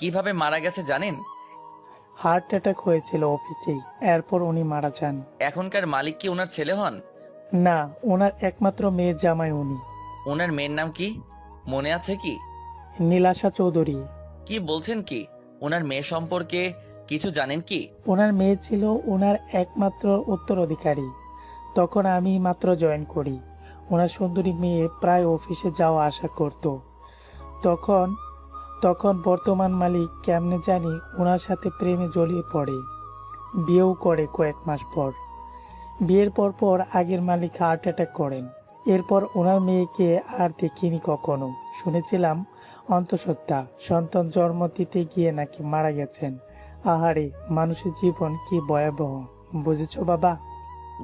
কিভাবে মারা গেছে জানেন? হার্ট অ্যাটাক হয়েছিল অফিসেই, এরপর উনি মারা যান। এখনকার মালিক কি ওনার ছেলে হন? না, ওনার একমাত্র মেয়ের জামাই উনি। ওনার মেয়ের নাম কি মনে আছে কি? নীলাশা চৌধুরী। কি বলছেন কি? ওনার মেয়ে সম্পর্কে কিছু জানেন কি? ওনার মেয়ে ছিল ওনার একমাত্র উত্তরাধিকারী। তখন আমি মাত্র জয়েন করি। ওনার সুন্দরী মেয়ে প্রায় অফিসে যাওয়া আসা করত। তখন তখন বর্তমান মালিক কেমনে জানি ওনার সাথে প্রেমে জড়িয়ে পড়ে, বিয়েও করে কয়েক মাস পর। বিয়ের পর আগের মালিক হার্ট অ্যাটাক করেন। এরপর ওনার মেয়েকে আর দেখিনি কখনো। শুনেছিলাম অন্তঃসত্ত্বা, সন্তান জন্ম দিতে গিয়ে নাকি মারা গেছেন। আহারে, মানুষের জীবন কি ভয়াবহ, বুঝেছো বাবা?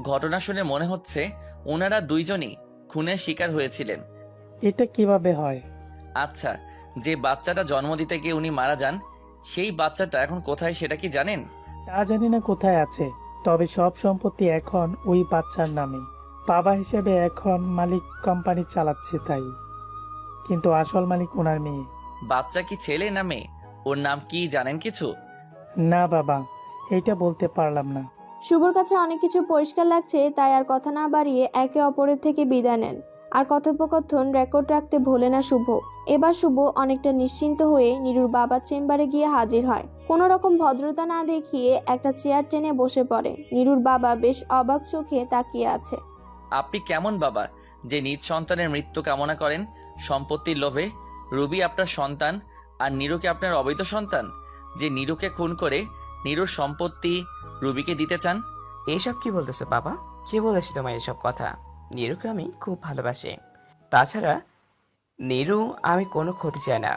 ঘটনা শুনে মনে হচ্ছে ওনারা দুইজনই খুনের শিকার হয়েছিলেন। এটা কিভাবে হয়? আচ্ছা, যে বাচ্চাটা জন্ম দিতে গিয়ে উনি মারা যান, সেই বাচ্চাটা এখন কোথায় সেটা কি জানেন? তা জানি না কোথায় আছে, তবে সব সম্পত্তি এখন ওই বাচ্চার নামে। বাবা হিসেবে এখন মালিক কোম্পানি চালাচ্ছে তাই, কিন্তু আসল মালিক ওনার মেয়ে। বাচ্চা কি ছেলে না মেয়ে? ওর নাম কি জানেন কিছু? না বাবা, এইটা বলতে পারলাম না। শুভর কাছে অনেক কিছু পরিষ্কার লাগছে, তাই আর কথা না বাড়িয়ে একে অপরের থেকে বিদায় নেন। আর কথোপকথন রেকর্ড রাখতে ভোলে না শুভ। এবার শুভ অনেকটা নিশ্চিন্ত হয়ে নীরুর বাবার চেম্বারে গিয়ে হাজির হয়। কোনো রকম ভদ্রতা না দেখিয়ে একটা চেয়ার টেনে বসে পড়ে। নীরুর বাবা বেশ অবাক চোখে তাকিয়ে আছে। আপনি কেমন বাবা যে নিজ সন্তানের মৃত্যু কামনা করেন সম্পত্তির লোভে? রুবি আপনার সন্তান আর নীরুকে আপনার অবৈধ সন্তান, যে নীরুকে খুন করে নীরুর সম্পত্তি রুবিকে দিতে চান। এইসব কি বলতেছো বাবা? কে বলেছে তোমার এসব কথা? নীরুকে আমি খুব ভালোবাসি। তাছাড়া নীরু আমি কোনো ক্ষতি চাই না।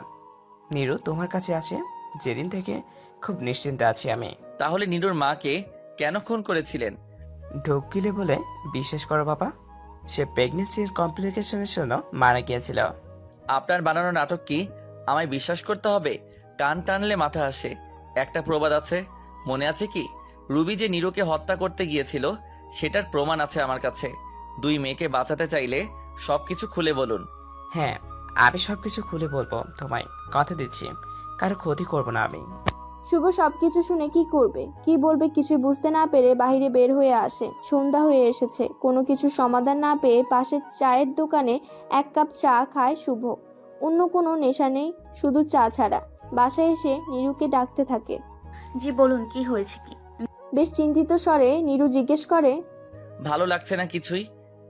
নীরু তোমার কাছে আছে যেদিন থেকে খুব নিশ্চিন্তে আছি আমি। তাহলে নীরুর মাকে কেন খুন করেছিলেন? ঢোক গিলে বলে বিশ্বাস করো বাবা, সে প্রেগনেন্সির কমপ্লিকেশনের জন্য মারা গিয়েছিল। আপনার বানানো নাটক কি আমায় বিশ্বাস করতে হবে? কান টানলে মাথা আসে। একটা প্রবাদ আছে, মনে আছে কি? রুবি যে নীরুকে হত্যা করতে গিয়েছিল সেটার প্রমাণ আছে আমার কাছে। দুই মেয়েকে বাঁচাতে চাইলে সবকিছু খুলে বলুন। হ্যাঁ, আমি সবকিছু খুলে বলবো তোমায়, কথা দিচ্ছি। কারো ক্ষতি করব না আমি। শুভ সবকিছু শুনে কি করবে, কি বলবে কিছুই বুঝতে না পেরে বাইরে বের হয়ে আসে। সন্ধ্যা হয়ে এসেছে। কোনো কিছু সমাধান না পেয়ে পাশের চায়ের দোকানে এক কাপ চা খায় শুভ। অন্য কোনো নেশা নেই, শুধু চা ছাড়া। বাসায় এসে নীরুকে ডাকতে থাকে। জি বলুন, কি হয়েছে কি? বেশ চিন্তিত স্বরে নীরু জিজ্ঞেস করে, ভালো লাগছে না কিছুই,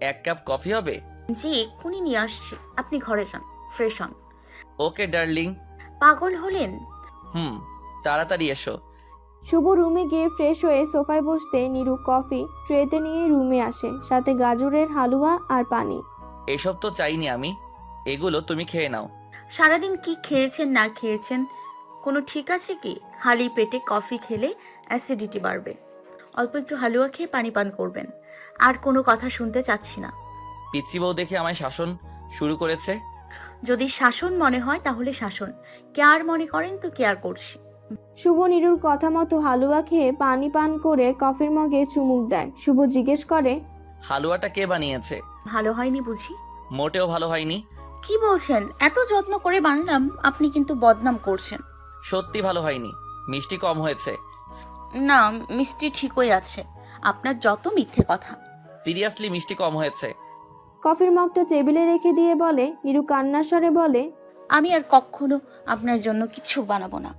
এক কাপ কফি হবে? জি এক্ষুনি নিয়ে আসছি, আপনি ঘরে যান, ফ্রেশ হন। ওকে ডার্লিং। পাগল হলেন? তাড়াতাড়ি এসো। শুভ রুমে গিয়ে ফ্রেশ হয়ে সোফায় বসতে নীরু কফি ট্রেতে নিয়ে রুমে আসে, সাথে গাজরের হালুয়া আর পানি। এসব তো চাইনি আমি, এগুলো তুমি খেয়ে নাও। সারাদিন কি খেয়েছেন না খেয়েছেন কোনো ঠিক আছে কি? খালি পেটে কফি খেলে অ্যাসিডিটি বাড়বে। অল্প একটু হালুয়া খেয়ে পানি পান করবেন। আর কোনো কথা শুনতে চাচ্ছি না। পিচ্চি বউ দেখে আমায় শাসন শুরু করেছে। যদি শাসন মনে হয় তাহলে শাসন, কেয়ার মনে করেন তো কেয়ার করছি। শুভ নীরুর কথা মতো হালুয়া খেয়ে পানি পান করে কফির মগে চুমুক দেয়। শুভ জিজ্ঞেস করে, হালুয়াটা কে বানিয়েছে? ভালো হয়নি বুঝি? মোটেও ভালো হয়নি। কি বলছেন? এত যত্ন করে বানালাম, আপনি কিন্তু বদনাম করছেন। সত্যি ভালো হয়নি, মিষ্টি কম হয়েছে। না, মিষ্টি ঠিকই আছে। আপনার যত মিথ্যে কথা। সিরিয়াসলি মিষ্টি কম হয়েছে। কফির মগটা টেবিলে রেখে দিয়ে বলে। নীরু কান্নার স্বরে বলে, আমি আর কখনো আপনার জন্য কিছু বানাবো না।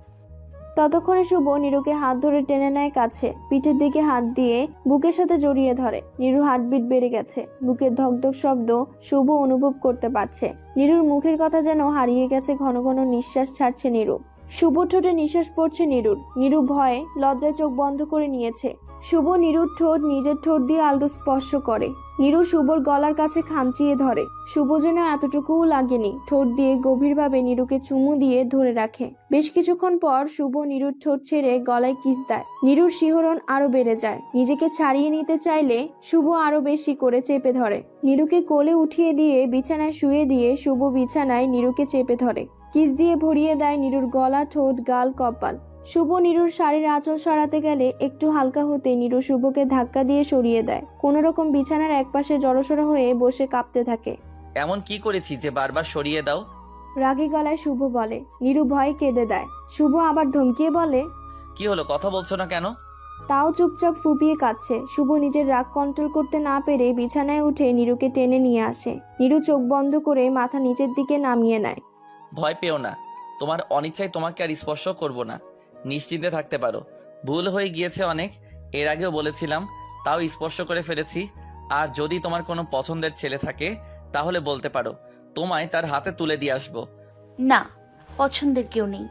ততক্ষণে শুভ নীরুকে হাত ধরে টেনে নেয় কাছে, পিঠের দিকে হাত দিয়ে বুকের সাথে জড়িয়ে ধরে। নীরুর হার্টবিট বেড়ে গেছে, বুকের ধকধক শব্দ শুভ অনুভব করতে পারছে। নীরুর মুখের কথা যেন হারিয়ে গেছে, ঘন ঘন নিঃশ্বাস ছাড়ছে নীরু। শুভ ঠোঁটে নিঃশ্বাস পড়ছে নীরুর। নীরু ভয়ে লজ্জায় চোখ বন্ধ করে নিয়েছে। শুভ নীরুর ঠোঁট নিজের ঠোঁট দিয়ে আলতো স্পর্শ করে। নীরু শুভর গলার কাছে খামচিয়ে ধরে। শুভ যেন এতটুকুও লাগেনি, ঠোঁট দিয়ে গভীরভাবে নীরুকে চুমু দিয়ে ধরে রাখে। বেশ কিছুক্ষণ পর শুভ নীরুর ঠোঁট ছেড়ে গলায় কিস দেয়। নীরুর শিহরণ আরো বেড়ে যায়। নিজেকে ছাড়িয়ে নিতে চাইলে শুভ আরো বেশি করে চেপে ধরে। নীরুকে কোলে উঠিয়ে দিয়ে বিছানায় শুয়ে দিয়ে শুভ বিছানায় নীরুকে চেপে ধরে। কিস দিয়ে ভরিয়ে দেয় নীরুর গলা, ঠোঁট, গাল, কপাল। শুভ নীরুর শাড়ির আঁচল সরাতে গেলে একটু হালকা হতে নীরু শুভকে ধাক্কা দিয়ে সরিয়ে দেয়। কোনো রকম বিছানার একপাশে জড়সড় হয়ে বসে কাঁপতে থাকে। এমন কি করেছি যে বারবার সরিয়ে দাও? রাগী গলায় শুভ বলে। নীরু ভয়ে কেঁদে দেয়। শুভ আবার ধমকিয়ে বলে, কি হলো, কথা বলছো না কেন? তাও চুপচাপ ফুপিয়ে কাঁদছে। শুভ নিজের রাগ কন্ট্রোল করতে না পেরে বিছানায় উঠে নীরুকে টেনে নিয়ে আসে। নীরু চোখ বন্ধ করে মাথা নিচের দিকে নামিয়ে নেয়। ভয় পেও না, তোমার অনিচ্ছায় তোমাকে আর স্পর্শ করব না, নিশ্চিন্তে থাকতে পারো। ভুল হয়ে গিয়েছে অনেক, এর আগেও বলেছিলাম, তাও স্পর্শ করে ফেলেছি। আর যদি তোমার কোনো পছন্দের ছেলে থাকে তাহলে বলতে পারো, তোমায় তার হাতে তুলে দিয়ে আসবো। না, পছন্দের কেউ নেই।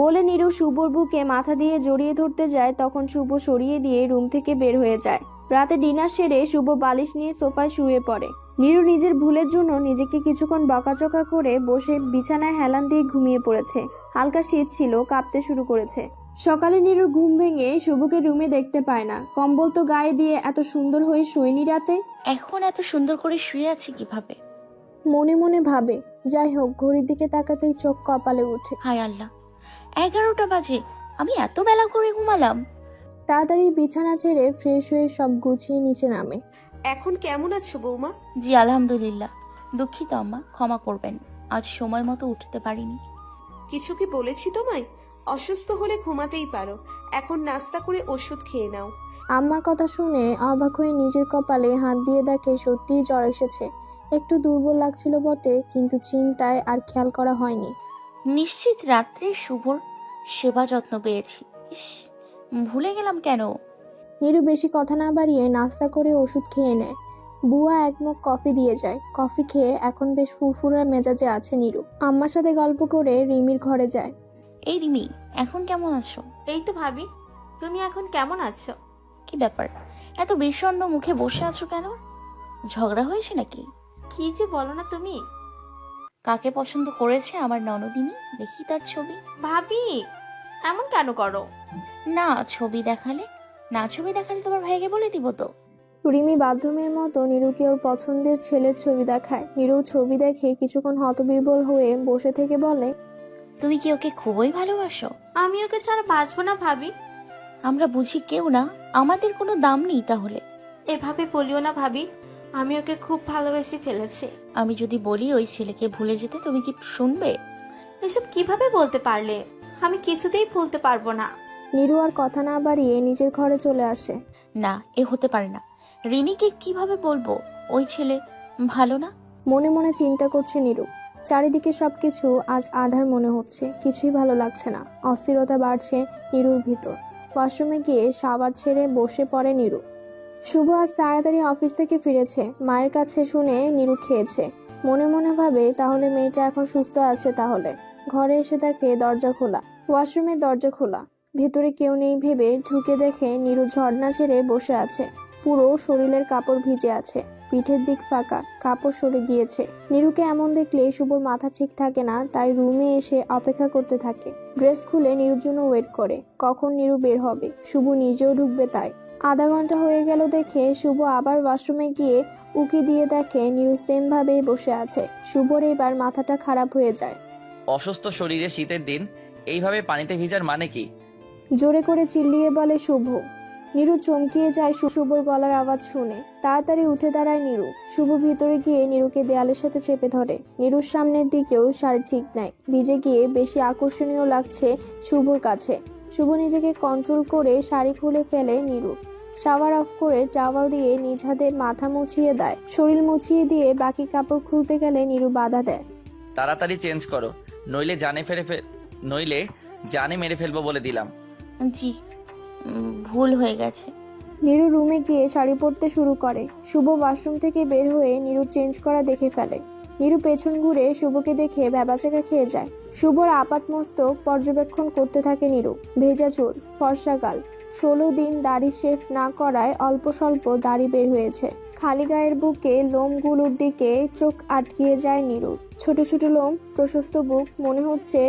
বলে নীরু শুভর বুকে মাথা দিয়ে জড়িয়ে ধরতে যায়, তখন শুভ সরিয়ে দিয়ে রুম থেকে বের হয়ে যায়। রাতে ডিনার সেরে শুভ বালিশ নিয়ে সোফায় শুয়ে পড়ে। নীরু নিজের ভুলের জন্য নিজেকে কিছুক্ষণ বকাচকা করে বসে বিছানায় হেলান দিয়ে ঘুমিয়ে পড়েছে। হালকা শীত ছিল, কাঁপতে শুরু করেছে। সকালে নীরুর ঘুম ভেঙে শুভকে রুমে দেখতে পায় না। কম্বল তো গায়ে দিয়ে এত সুন্দর হয়ে শোয়নি রাতে। এখন এত সুন্দর করে শুয়ে আছি কিভাবে? মনে মনে ভাবে। যাই হোক, ঘড়ির দিকে তাকাতেই চোখ কপালে ওঠে। হায় আল্লাহ, 11টা বাজে, আমি এত বেলা করে ঘুমালাম? তাড়াতাড়ি বিছানা ছেড়ে ফ্রেশ হয়ে সব গুছিয়ে নিচে নামে। এখন কেমন আছো বৌমা? জি আলহামদুলিল্লাহ। দুঃখিত আম্মা, ক্ষমা করবেন, আজ সময় মতো উঠতে পারিনি। কিছু কি বলেছি তোমায়? অসুস্থ হলে ঘুমাতেই পারো, এখন নাস্তা করে ওষুধ খেয়ে নাও। আম্মার কথা শুনে অবাক হয়ে নিজের কপালে হাত দিয়ে দেখে সত্যিই জ্বর এসেছে। একটু দুর্বল লাগছিল বটে, কিন্তু চিন্তায় আর খেয়াল করা হয়নি। নিশ্চিত রাত্রে শুভর সেবা যত্ন পেয়েছি। ইস, ভুলে গেলাম কেন? নীরু বেশি কথা না বাড়িয়ে নাস্তা করে ওষুধ খেয়ে নেয়। বুয়া এক মগ কফি দিয়ে যায়। কফি খেয়ে এখন বেশ ফুরফুরা মেজাজে আছে নীরু। আম্মার সাথে গল্প করে রিমির ঘরে যায়। এই রিমি, এখন কেমন আছো? এই তো ভাবি, তুমি এখন কেমন আছো? কি ব্যাপার, এত বিষণ্ণ মুখে বসে আছো কেন? ঝগড়া হয়েছে নাকি? কি যে বলো না তুমি। কাকে পছন্দ করেছে আমার ননদিনী? দেখি তার ছবি। ভাবি, এমন কেন করো? না ছবি দেখালে, না ছবি দেখালে তোমার ভাইকে বলে দিব তো। রিমি বাধ্যমের মতো নীরুকে ওর পছন্দের ছেলের ছবি দেখায়। নীরু ছবি দেখে কিছুক্ষণ হতবিহ্বল হয়ে বসে থেকে বলে, তুমি কি ওকে খুবই ভালোবাসো? আমি ওকে ছাড়া বাঁচবো না ভাবি। আমরা বুঝি কেউ না, আমাদের কোনো দাম নেই তাহলে? এভাবে বলিও না ভাবি, আমি ওকে খুব ভালোবেসে ফেলেছি। আমি যদি বলি ওই ছেলেকে ভুলে যেতে, তুমি কি শুনবে? এসব কিভাবে বলতে পারলে? আমি কিছুতেই ভুলতে পারবো না। নীরু আর কথা না বাড়িয়ে নিজের ঘরে চলে আসে। না, এ হতে পারে না। রিনিকে কিভাবে বলবো ওই ছেলে ভালো না? মনে মনে চিন্তা করছে নীরু। চারিদিকে সবকিছু আজ আধার মনে হচ্ছে, কিছুই ভালো লাগছে না। অস্থিরতা বাড়ছে নীরুর ভিতর। ওয়াশরুমে গিয়ে শাওয়ার ছেড়ে বসে পড়ে নীরু। শুভ আজ তাড়াতাড়ি অফিস থেকে ফিরেছে। মায়ের কাছে শুনে নীরু খেয়েছে। মনে মনে ভাবে তাহলে মেয়েটা এখন সুস্থ আছে। তাহলে ঘরে এসে দেখে দরজা খোলা। ওয়াশরুমের দরজা খোলা, ভেতরে কেউ নেই ভেবে ঢুকে দেখে নীরু ঝর্ণা ছেড়ে বসে আছে। পুরো শরীরের কাপড় ভিজে আছে, পিঠের দিক ফাঁকা, কাপড় সরে গিয়েছে। নীরুকে এমন দেখলে শুভর মাথা ঠিক থাকে না, তাই রুমে এসে অপেক্ষা করতে থাকে। ড্রেস খুলে নীরুর জন্য ওয়েট করে, কখন নীরু বের হবে, শুভ নিজেও ঢুকবে তাই। আধা ঘন্টা হয়ে গেল দেখে শুভ আবার ওয়াশরুমে গিয়ে উকি দিয়ে দেখে নীরু সেম ভাবেই বসে আছে। শুভর এবার মাথাটা খারাপ হয়ে যায়। অসুস্থ শরীরে শীতের দিন এইভাবে পানিতে ভিজার মানে কি? জোরে করে চিল্লিয়ে বলে শুভ। নীরু চমকিয়ে যায় শুভর গলার আওয়াজ শুনে। তাড়াতাড়ি উঠে দাঁড়ায় নীরু। শুভ ভিতরে গিয়ে নীরুকে দেয়ালের সাথে চেপে ধরে। নীরুর সামনের দিকেও শাড়ি ঠিক নাই, ভিজে গিয়ে বেশি আকর্ষণীয় লাগছে শুভর কাছে। শুভ নিজেকে কন্ট্রোল করে শাড়ি খুলে ফেলে নীরু। শাওয়ার অফ করে টাওয়াল দিয়ে নিজ হাতে মাথা মুছিয়ে দেয়। শরীর মুছিয়ে দিয়ে বাকি কাপড় খুলতে গেলে নীরু বাধা দেয়। তাড়াতাড়ি চেঞ্জ করো, নইলে জানে মেরে ফেলবো বলে দিলাম। জি, ভুল হয়ে গেছে। নীরু রুমে গিয়ে শাড়ি পরতে শুরু করে। শুভ ওয়াশরুম থেকে বের হয়ে নীরু চেঞ্জ করা দেখে ফেলে। নীরু পেছন ঘুরে শুভকে দেখে ভ্যাবাচাকা খেয়ে যায়। শুভর আপাতমস্তক পর্যবেক্ষণ করতে থাকে নীরু। ভেজা চুল, ফর্সা গাল, 16 দিন দাড়ি শেভ না করায় অল্প স্বল্প দাড়ি বের হয়েছে। খালি গায়ের বুকে লোমগুলোর দিকে চোখ আটকিয়ে যায় নীরু। ছোট ছোট লোম, প্রশস্ত বুক, মনে হচ্ছে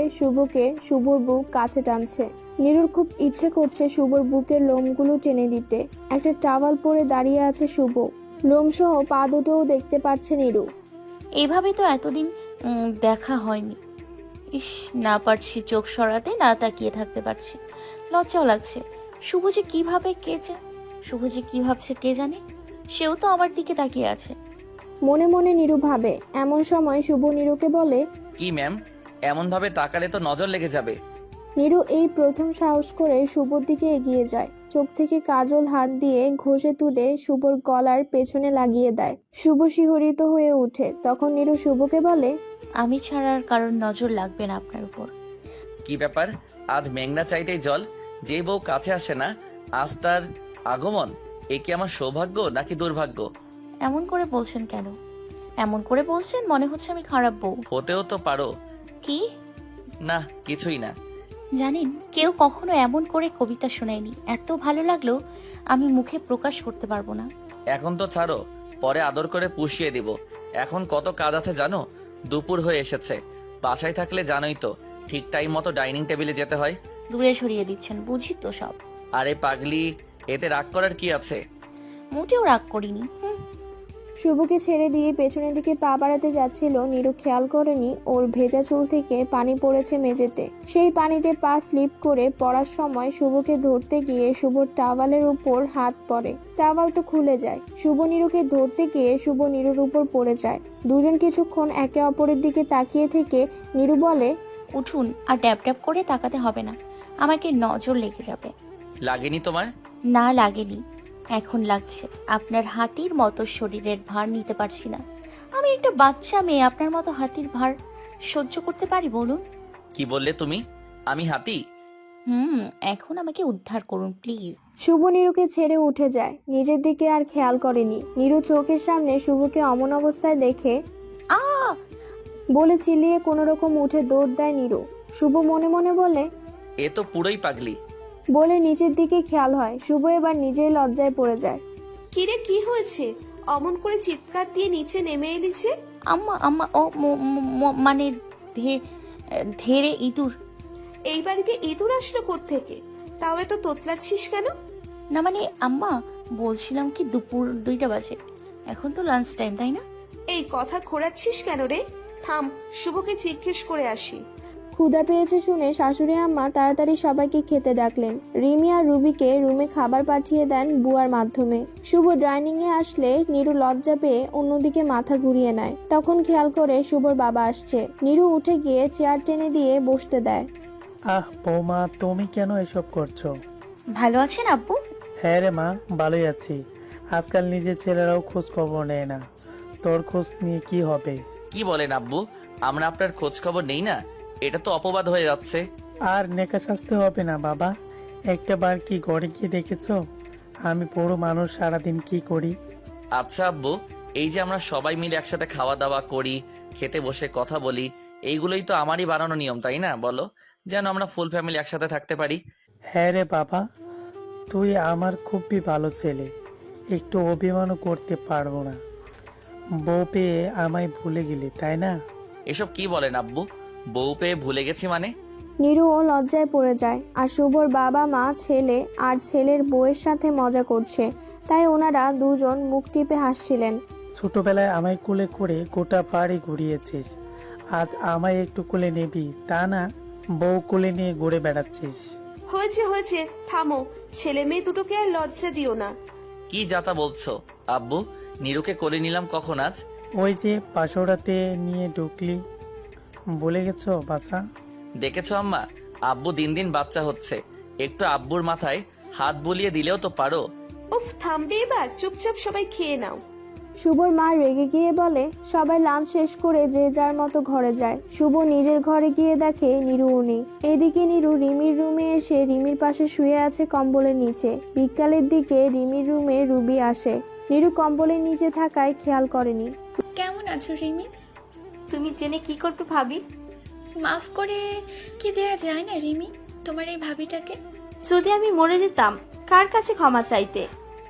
শুভর বুক কাছে টানছে। নীরুর খুব ইচ্ছে করছে শুভর বুকের লোমগুলো টেনে দিতে। একটা টাওয়াল পরে দাঁড়িয়ে আছে শুভ, লোমসহ পা দুটোও দেখতে পাচ্ছে নীরু। এইভাবে তো এতদিন দেখা হয়নি। ইস, না পারছি চোখ সরাতে, না তাকিয়ে থাকতে পারছি, লজ্জাও লাগছে। শুভ যে কি ভাবছে কে জানে, সেও তো আমার দিকে তাকিয়ে আছে। মনে মনে নীরু ভাবে। এমন সময় শুভ নীরুকে বলে, কি ম্যাম, এমনভাবে তাকালে তো নজর লেগে যাবে। নীরু এই প্রথম সাহস করে শুভর দিকে এগিয়ে যায়, চোখ থেকে কাজল হাত দিয়ে ঘষে তুলে শুভর গলার পেছনে লাগিয়ে দেয়। শুভ শিহরিত হয়ে ওঠে। তখন নীরু শুভকে বলে, আমি ছাড়া আর কারোর নজর লাগবে না আপনার উপর। কি ব্যাপার, আজ মেঘনা চাইতেই জল? যে বউ কাছে আসে না, আজ তার আগমন। এ কি আমার সৌভাগ্য নাকি দুর্ভাগ্য? এমন করে বলছেন কেন? এমন করে বলছেন মনে হচ্ছে আমি খারাপ বউ। হতেও তো পারো। কি? না, কিছুই না। জানেন, কেউ কখনো এমন করে কবিতা শোনায়নি। এত ভালো লাগলো আমি মুখে প্রকাশ করতে পারবো না। এখন তো ছাড়ো, পরে আদর করে পুষিয়ে দিব। এখন কত কাজ আছে জানো? দুপুর হয়ে এসেছে। বাসায় থাকলে জানোই তো, ঠিক টাইম মতো ডাইনিং টেবিলে যেতে হয়। দূরে সরিয়ে দিচ্ছেন, বুঝি তো সব। আরে পাগলি, এতে রাগ করার কি আছে? মোটেও রাগ করিনি। শুভকে ছেড়ে দিয়ে পেছনের দিকে পা বাড়াতে যাচ্ছিল। নীরু খেয়াল করেনি ওর ভেজা চুল থেকে পানি পড়েছে মেঝেতে। সেই পানিতে পা স্লিপ করে পড়ার সময় শুভকে ধরতে গিয়ে শুভর টাওয়ালের উপর হাত পড়ে। টাওয়াল তো খুলে যায়। শুভ নীরুকে ধরতে গিয়ে শুভ নীরুর উপর পড়ে যায়। দুজন কিছুক্ষণ একে অপরের দিকে তাকিয়ে থেকে নীরু বলে, উঠুন, আর ড্যাব ড্যাব করে তাকাতে হবে না, আমাকে নজর লেগে যাবে। লাগেনি তোমার? না, লাগেনি। এখন লাগছে। আপনার হাতির মতো শরীরের ভার নিতে পারছি না। আমি একটা বাচ্চা মেয়ে, আপনার মতো হাতির ভার সহ্য করতে পারি বলুন? কি বললে তুমি? আমি হাতি? এখন আমাকে উদ্ধার করুন প্লিজ। শুভ নীরুকে ছেড়ে উঠে যায়। নিজের দিকে আর খেয়াল করেনি। নীরু চোখের সামনে শুভকে অমন অবস্থায় দেখে আ বলে চিল্লিয়ে কোনো রকম উঠে দৌড় দেয় নীরু। শুভ মনে মনে বলে, এ তো পুরোই পাগলি। বলে নিচের দিকে খেয়াল হয়। শুভ এবার নিজেই লজ্জায় পড়ে যায়। কিরে, কি হয়েছে? অমন করে চিৎকার দিয়ে নিচে নেমে এলি যে? আম্মা আম্মা ও মানে ধেরে ইঁদুর। এই বাড়িতে ইঁদুর আসলো কোত্থেকে? তাও এত তোতলাচ্ছিস কেন? না মানে আম্মা, বলছিলাম কি দুপুর 2টা বাজে, এখন তো লাঞ্চ টাইম, তাই না? এই কথা ঘোরাচ্ছিস কেন রে? থাম, শুভকে জিজ্ঞেস করে আসি। ক্ষুধা পেয়েছে শুনে শাশুড়ি আম্মা তাড়াতাড়ি সবাইকে খেতে ডাকলেন। রিমি আর রুবিকে রুমে খাবার পাঠিয়ে দেন বুয়ার মাধ্যমে। শুভ ডাইনিং এ আসলে নীরু লজ্জা পেয়ে অন্যদিকে মাথা ঘুরিয়ে নেয়। তখন খেয়াল করে শুভর বাবা আসছে। নীরু উঠে গিয়ে চেয়ার টেনে দিয়ে বসতে দেয়। আহ বৌমা, তুমি কেন এসব করছো? ভালো আছেন আব্বু? হ্যাঁ রে মা, ভালোই আছি। আজকাল নিজের ছেলেরাও খোঁজ খবর নেয় না, তোর খোঁজ নিয়ে কি হবে? কি বলেন আব্বু, আমরা আপনার খোঁজ খবর নেই না? এটা তো অপবাদ হয়ে যাচ্ছে। আর নেকা শাস্তি হবে না বাবা। একটা বার কি ঘরে গিয়ে দেখেছো আমি পুরো মানুষ সারাদিন কি করি? আচ্ছা আব্বু, এই যে আমরা সবাই মিলে একসাথে খাওয়া দাওয়া করি, খেতে বসে কথা বলি, এইগুলোই তো আমারই বানানো নিয়ম, তাই না? বলো, যেন আমরা ফুল ফ্যামিলি একসাথে থাকতে পারি। হ্যাঁ রে বাবা, তুই আমার খুবই ভালো ছেলে, একটু অভিমানও করতে পারবো না। বউ পেয়ে আমায় ভুলে গেলি, তাই না? এসব কি বলেন আব্বু? বউ পেয়ে ভুলে গেছি মানে? নীরুও লজ্জায় পড়ে যায়। আর শুভর বাবা মা ছেলে আর ছেলের বউয়ের সাথে মজা করছে, তাই ওনারা দুজন মুখ টিপে হাসছিলেন। ছোটবেলায় আমায় কোলে করে গোটা বাড়ি ঘুরিয়েছিস, আজ আমায় একটু কোলে নিবি তা না, বউ কোলে নিয়ে ঘুরে বেড়াচ্ছিস। হয়েছে হয়েছে, থামো। ছেলে মেয়ে দুটোকে আর লজ্জা দিও না। কি যাতা বলছো আব্বু? নীরুকে কোলে নিলাম কখন আজ? ওই যে পাশোড়াতে নিয়ে ঢুকলি, বলে গেছো বাসা? দেখেছো আম্মা, আব্বু দিন দিন বাচ্চা হচ্ছে। একটু আব্বুর মাথায় হাত বুলিয়ে দিলেও তো পারো। উফ, থামবে এবার? চুপচাপ সবাই খেয়ে নাও। শুভর মা রেগে গিয়ে বলে, সবাই লাঞ্চ শেষ করে যে যার মতো ঘরে যায়। শুভ নিজের ঘরে গিয়ে দেখে নীরুও নেই। এদিকে নীরু রিমির রুমে এসে রিমির পাশে শুয়ে আছে কম্বলের নিচে। বিকালের দিকে রিমির রুমে রুবি আসে। নীরু কম্বলের নিচে থাকায় খেয়াল করেনি। কেমন আছো রিমি? তুমি জেনে কি করবে ভাবি? মাফ করে কি দেয়া যায় না রিমি তোমার এই ভাবিটাকে? যদি আমি মরে যেতাম, কার কাছে ক্ষমা চাইতে?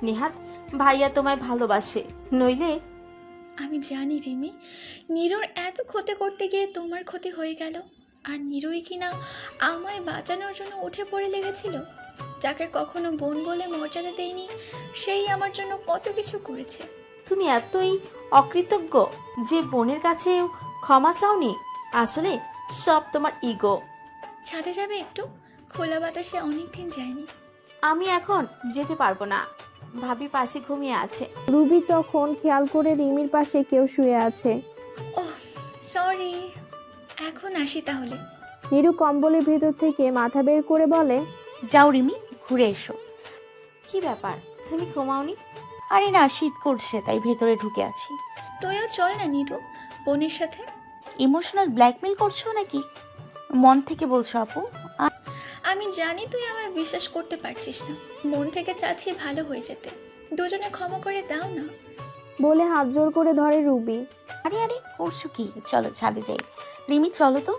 নিহাত ভাইয়া তোমায় ভালোবাসে, নইলে? আমি জানি রিমি, নীরুর এত ক্ষতি করতে গিয়ে তোমার ক্ষতি হয়ে গেল। আর নীরুই কিনা আমায় বাঁচানোর জন্য উঠে পড়ে লেগেছিল। যাকে কখনো বোন বলে মর্যাদা দেয়নি, সেই আমার জন্য কত কিছু করেছে। তুমি এতই অকৃতজ্ঞ যে বোনের কাছেও ক্ষমা চাওনি? আসলে সব তোমার ইগো। ছাদে যাবে একটু? খোলা বাতাসে অনেকদিন যায়নি। আমি এখন যেতে পারবো না, ভাবি পাশে ঘুমিয়ে আছে। রুবি তখন খেয়াল করে রিমির পাশে কেউ শুয়ে আছে। ওহ সরি, এখন আসি তাহলে। নিরু কম্বলের ভেতর থেকে মাথা বের করে বলে, যাও রিমি, ঘুরে এসো। কি ব্যাপার, তুমি ঘুমাওনি? আরে না, শীত করছে তাই ভেতরে ঢুকে আছি। তুইও চল না নিরু, বোনের সাথে। ইমোশনাল ব্ল্যাকমেল করছো নাকি? মন থেকে বলছো আপু? আমি জানি তুই আমায় বিশ্বাস করতে পারছিস না, মন থেকে চাচ্ছি ভালো হয়ে যেতে। দুজনে ক্ষমা করে দাও না। বলে হাত জোর করে ধরে রুবি। আরে আরে করছো কি? চলো ছাদে যাই। রিমি চলো তো।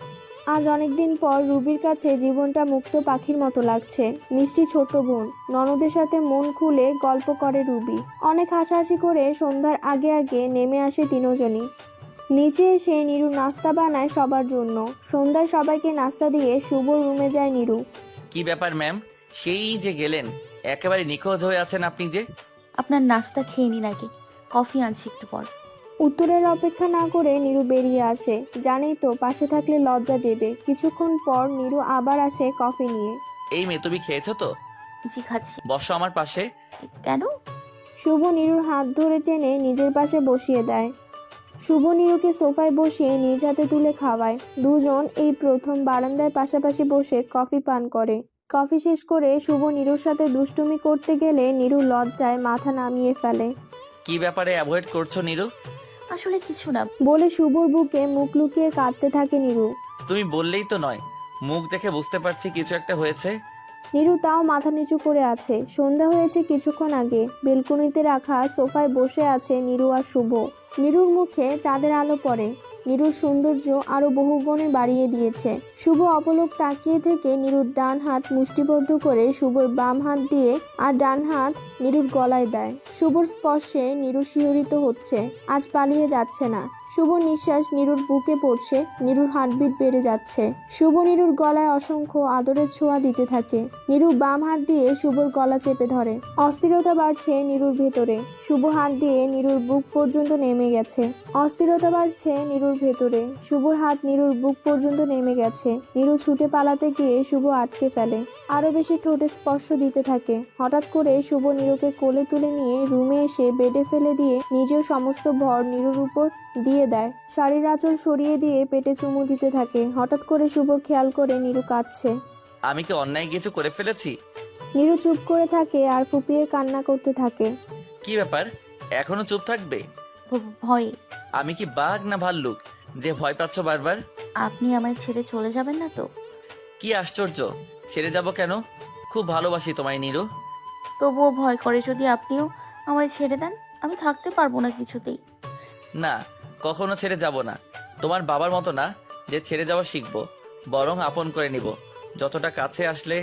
আজ অনেকদিন পর রুবির কাছে জীবনটা মুক্ত পাখির মতো লাগছে। মিষ্টি ছোট বোন ননদের সাথে মন খুলে গল্প করে রুবি। অনেক হাসাহাসি করে সন্ধ্যার আগে আগে নেমে আসে তিনজনই। নিচে এসে নিরু নাস্তা বানায় সবার জন্য। সন্ধ্যায় সবাইকে নাস্তা দিয়ে শুভর রুমে যায় নিরু। কি ব্যাপার ম্যাম, সেই যে গেলেন, একেবারে নিখোঁজ হয়ে আছেন আপনি যে। আপনার নাস্তা খেয়ে নিন আগে, কফি আনছি একটু পর। উত্তরের অপেক্ষা না করে নিরু বেরিয়ে আসে। জানেই তো পাশে থাকলে লজ্জা দেবে। কিছুক্ষণ পর নিরু আবার আসে কফি নিয়ে। এই মেয়ে, তুমি খেয়েছো তো? জি খাচ্ছি। বসো আমার পাশে। কেন? শুভ নিরুর হাত ধরে টেনে নিজের পাশে বসিয়ে দেয়। শুভ নিরুকে সোফায় বসিয়ে নিজ হাতে তুলে খাওয়ায়। দুজন এই প্রথম বারান্দায় পাশাপাশি বসে কফি পান করে। কফি শেষ করে শুভ নিরুর সাথে দুষ্টুমি করতে গেলে নিরু লজ্জায় মাথা নামিয়ে ফেলে। কি ব্যাপারে অ্যাভয়েড করছো নিরু? আসলে কিছু না। বলে শুভর বুকে মুখ লুকিয়ে কাঁদতে থাকে নিরু। তুমি বললেই তো নয়, মুখ দেখে বুঝতে পারছি কিছু একটা হয়েছে। নিরু তাও মাথা নিচু করে আছে। সন্ধ্যা হয়েছে কিছুক্ষণ আগে। বেলকনিতে রাখা সোফায় বসে আছে নিরু আর শুভ। নিরুর মুখে চাঁদের আলো পড়ে। নিরুর সৌন্দর্য আরো বহুগুণে বাড়িয়ে দিয়েছে। শুভ অপলক তাকিয়ে থেকে নিরুর ডান হাত মুষ্টিবদ্ধ করে শুভর বাম হাত দিয়ে আর ডান হাত নিরুর গলায় দেয়। শুভর স্পর্শে নিরু শিহরিত হচ্ছে। আজ পালিয়ে যাচ্ছে না। শুভ নিঃশ্বাস নিরুর বুকে পড়ছে। নিরুর হার্টবিট বেড়ে যাচ্ছে। শুভ নিরুর গলায় অসংখ্য আদরের ছোঁয়া দিতে থাকে। নিরু বাম হাত দিয়ে শুভর গলা চেপে ধরে। অস্থিরতা বাড়ছে নিরুর ভেতরে। শুভ হাত দিয়ে নিরুর বুক পর্যন্ত নেমে গেছে। অস্থিরতা বাড়ছে নিরুর ভেতরে। শুভর হাত নিরুর বুক পর্যন্ত নেমে গেছে। নিরু ছুটে পালাতে গিয়ে শুভ আটকে ফেলে। আরো বেশি ঠোঁটে স্পর্শ দিতে থাকে। হঠাৎ করে শুভ নিরুকে কোলে তুলে নিয়ে রুমে এসে বেডে ফেলে দিয়ে নিজের সমস্ত ভর নিরুর উপর দিয়ে দেয়। শাড়ির আঁচল সরিয়ে দিয়ে পেটে চুমু দিতে থাকে। হঠাৎ করে শুভ খেয়াল করে নিরু কাঁদছে। আমি কি অন্যায় কিছু করে ফেলেছি? নিরু চুপ করে থাকে আর ফুপিয়ে কান্না করতে থাকে। কি ব্যাপার, এখনো চুপ থাকবে? ভয়ে। আমি কি বাঘ না ভাল্লুক যে ভয় পাচ্ছ বারবার? আপনি আমায় ছেড়ে চলে যাবেন না তো? কি আশ্চর্য, ছেড়ে যাব কেন? খুব ভালোবাসি তোমায় নিরু। তবুও ভয় করে যদি আপনিও আমায় ছেড়ে দেন, আমি থাকতে পারবো না কিছুতেই। না, কখনো ছেড়ে যাব না। তোমার বাবার মতো না যে ছেড়ে যাওয়া শিখবো, বরং আপন করে নিব। যতটা কাছে আসলে